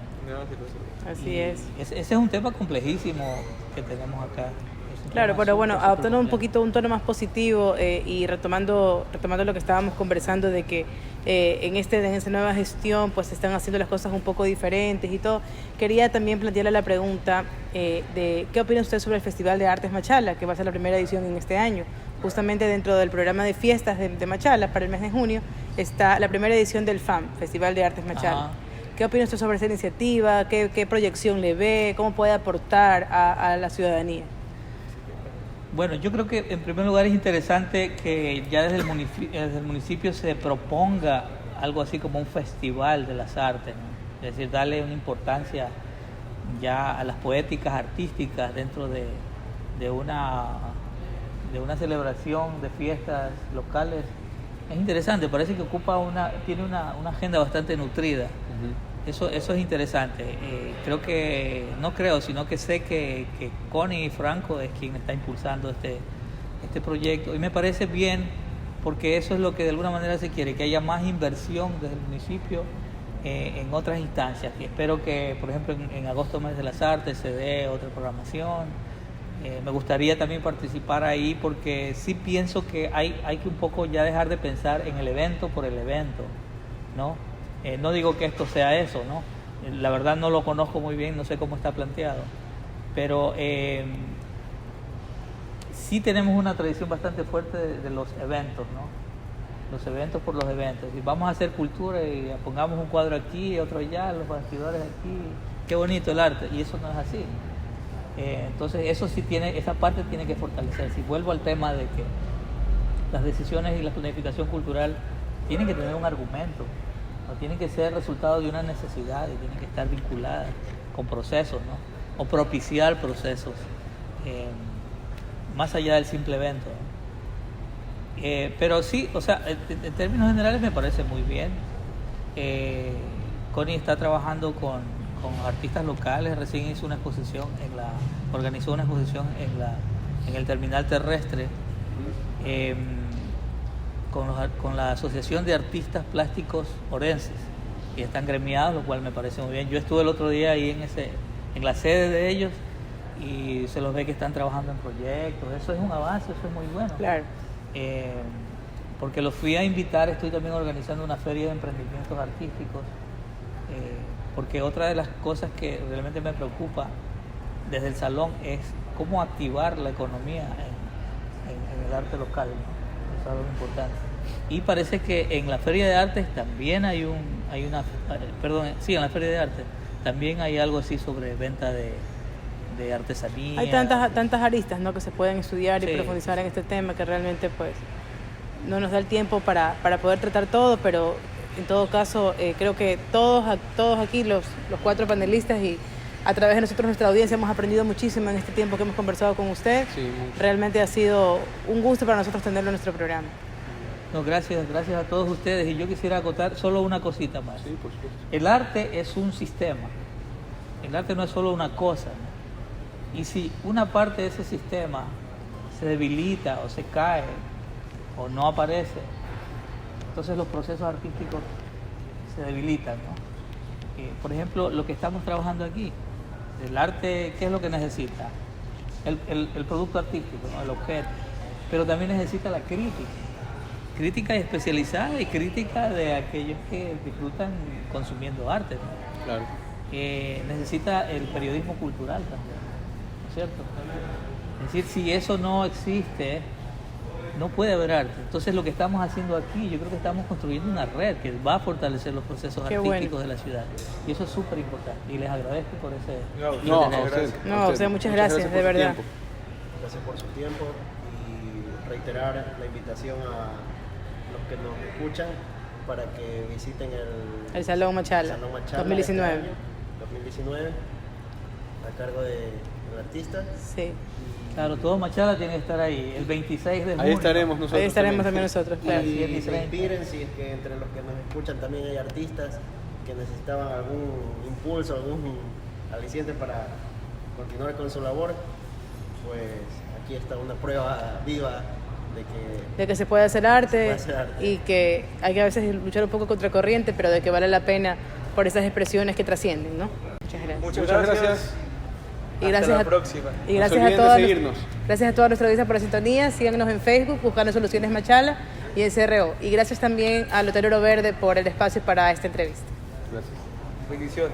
Así Y es. Ese es un tema complejísimo que tenemos acá. Es un Claro, tema pero bueno, súper adoptando un complejo. poquito un tono más positivo y retomando lo que estábamos conversando de que en esta nueva gestión pues se están haciendo las cosas un poco diferentes y todo, quería también plantearle la pregunta de qué opina usted sobre el Festival de Artes Machala, que va a ser la primera edición en este año. Justamente dentro del programa de fiestas de Machala para el mes de junio está la primera edición del FAM, Festival de Artes Machala. Ajá. ¿Qué opina usted sobre esta iniciativa? ¿Qué proyección le ve? ¿Cómo puede aportar a la ciudadanía? Bueno, yo creo que en primer lugar es interesante que ya desde el municipio se proponga algo así como un festival de las artes, ¿no? Es decir, darle una importancia ya a las poéticas artísticas dentro de una celebración de fiestas locales. Es interesante, parece que tiene una agenda bastante nutrida. Eso es interesante. Sino que sé que Connie Franco es quien está impulsando este proyecto, y me parece bien porque eso es lo que de alguna manera se quiere, que haya más inversión desde el municipio en otras instancias, y espero que, por ejemplo, en agosto, mes de las artes, se dé otra programación. Me gustaría también participar ahí, porque sí pienso que hay que un poco ya dejar de pensar en el evento por el evento, ¿no? No digo que esto sea eso, ¿no? La verdad no lo conozco muy bien, no sé cómo está planteado, pero sí tenemos una tradición bastante fuerte de los eventos, ¿no? Los eventos por los eventos. Y vamos a hacer cultura y pongamos un cuadro aquí, otro allá, los bastidores aquí. Qué bonito el arte, y eso no es así. Entonces esa parte tiene que fortalecerse. Y vuelvo al tema de que las decisiones y la planificación cultural tienen que tener un argumento, no tienen que ser resultado de una necesidad, y tienen que estar vinculadas con procesos, ¿no? O propiciar procesos más allá del simple evento, ¿no? Pero sí, o sea, en términos generales me parece muy bien. Connie está trabajando con artistas locales. Recién organizó una exposición en el terminal terrestre, con la Asociación de Artistas Plásticos Orenses, y están gremiados, lo cual me parece muy bien. Yo estuve el otro día ahí en la sede de ellos, y se los ve que están trabajando en proyectos. Eso es un avance, eso es muy bueno. Claro. Porque los fui a invitar. Estoy también organizando una feria de emprendimientos artísticos, porque otra de las cosas que realmente me preocupa desde el salón es cómo activar la economía en el arte local, ¿no? Es algo importante. Y parece que en la feria de artes también en la feria de artes también hay algo así sobre venta de artesanía. Hay tantas aristas, ¿no?, que se pueden estudiar y Sí. profundizar en este tema, que realmente pues no nos da el tiempo para poder tratar todo, pero en todo caso creo que todos aquí, los 4 panelistas, y a través de nosotros, nuestra audiencia, hemos aprendido muchísimo en este tiempo que hemos conversado con usted. Sí, mucho. Realmente ha sido un gusto para nosotros tenerlo en nuestro programa. No, gracias a todos ustedes. Y yo quisiera acotar solo una cosita más. Sí, por supuesto. El arte es un sistema. El arte no es solo una cosa, ¿no? Y si una parte de ese sistema se debilita o se cae o no aparece, entonces los procesos artísticos se debilitan, ¿no? Por ejemplo, lo que estamos trabajando aquí, el arte, ¿qué es lo que necesita? El producto artístico, ¿no? El objeto, pero también necesita la crítica especializada y crítica de aquellos que disfrutan consumiendo arte, ¿no? Claro. Necesita el periodismo cultural también, ¿no es cierto? Es decir, si eso no existe, no puede haber arte. Entonces lo que estamos haciendo aquí, yo creo que estamos construyendo una red que va a fortalecer los procesos Qué artísticos bueno. de la ciudad. Y eso es súper importante. Y les agradezco por ese... No, interés. a usted. No, a usted muchas gracias, por de su verdad. tiempo. Gracias por su tiempo, y reiterar la invitación a los que nos escuchan para que visiten El Salón Machala, Salón Machala 2019. este año, 2019, a cargo del artista. Sí, Claro, todo Machala tiene que estar ahí, el 26 de junio. Ahí estaremos nosotros. ahí estaremos también nosotros, claro. Sí, Y es se diferente. inspiren, si es que entre los que nos escuchan también hay artistas que necesitaban algún impulso, algún aliciente para continuar con su labor, pues aquí está una prueba viva De que se puede hacer arte, Se puede hacer arte. y que hay que a veces luchar un poco contra corriente, pero de que vale la pena por esas expresiones que trascienden, ¿no? Muchas gracias. Muchas gracias. Y gracias Hasta a- la próxima. Y No gracias se a olviden todos. de seguirnos. Gracias a toda nuestra audiencia por la sintonía. Síganos en Facebook, Buscando Soluciones Machala, y en CRO. Y gracias también al Hotel Oro Verde por el espacio para esta entrevista. Gracias. Bendiciones.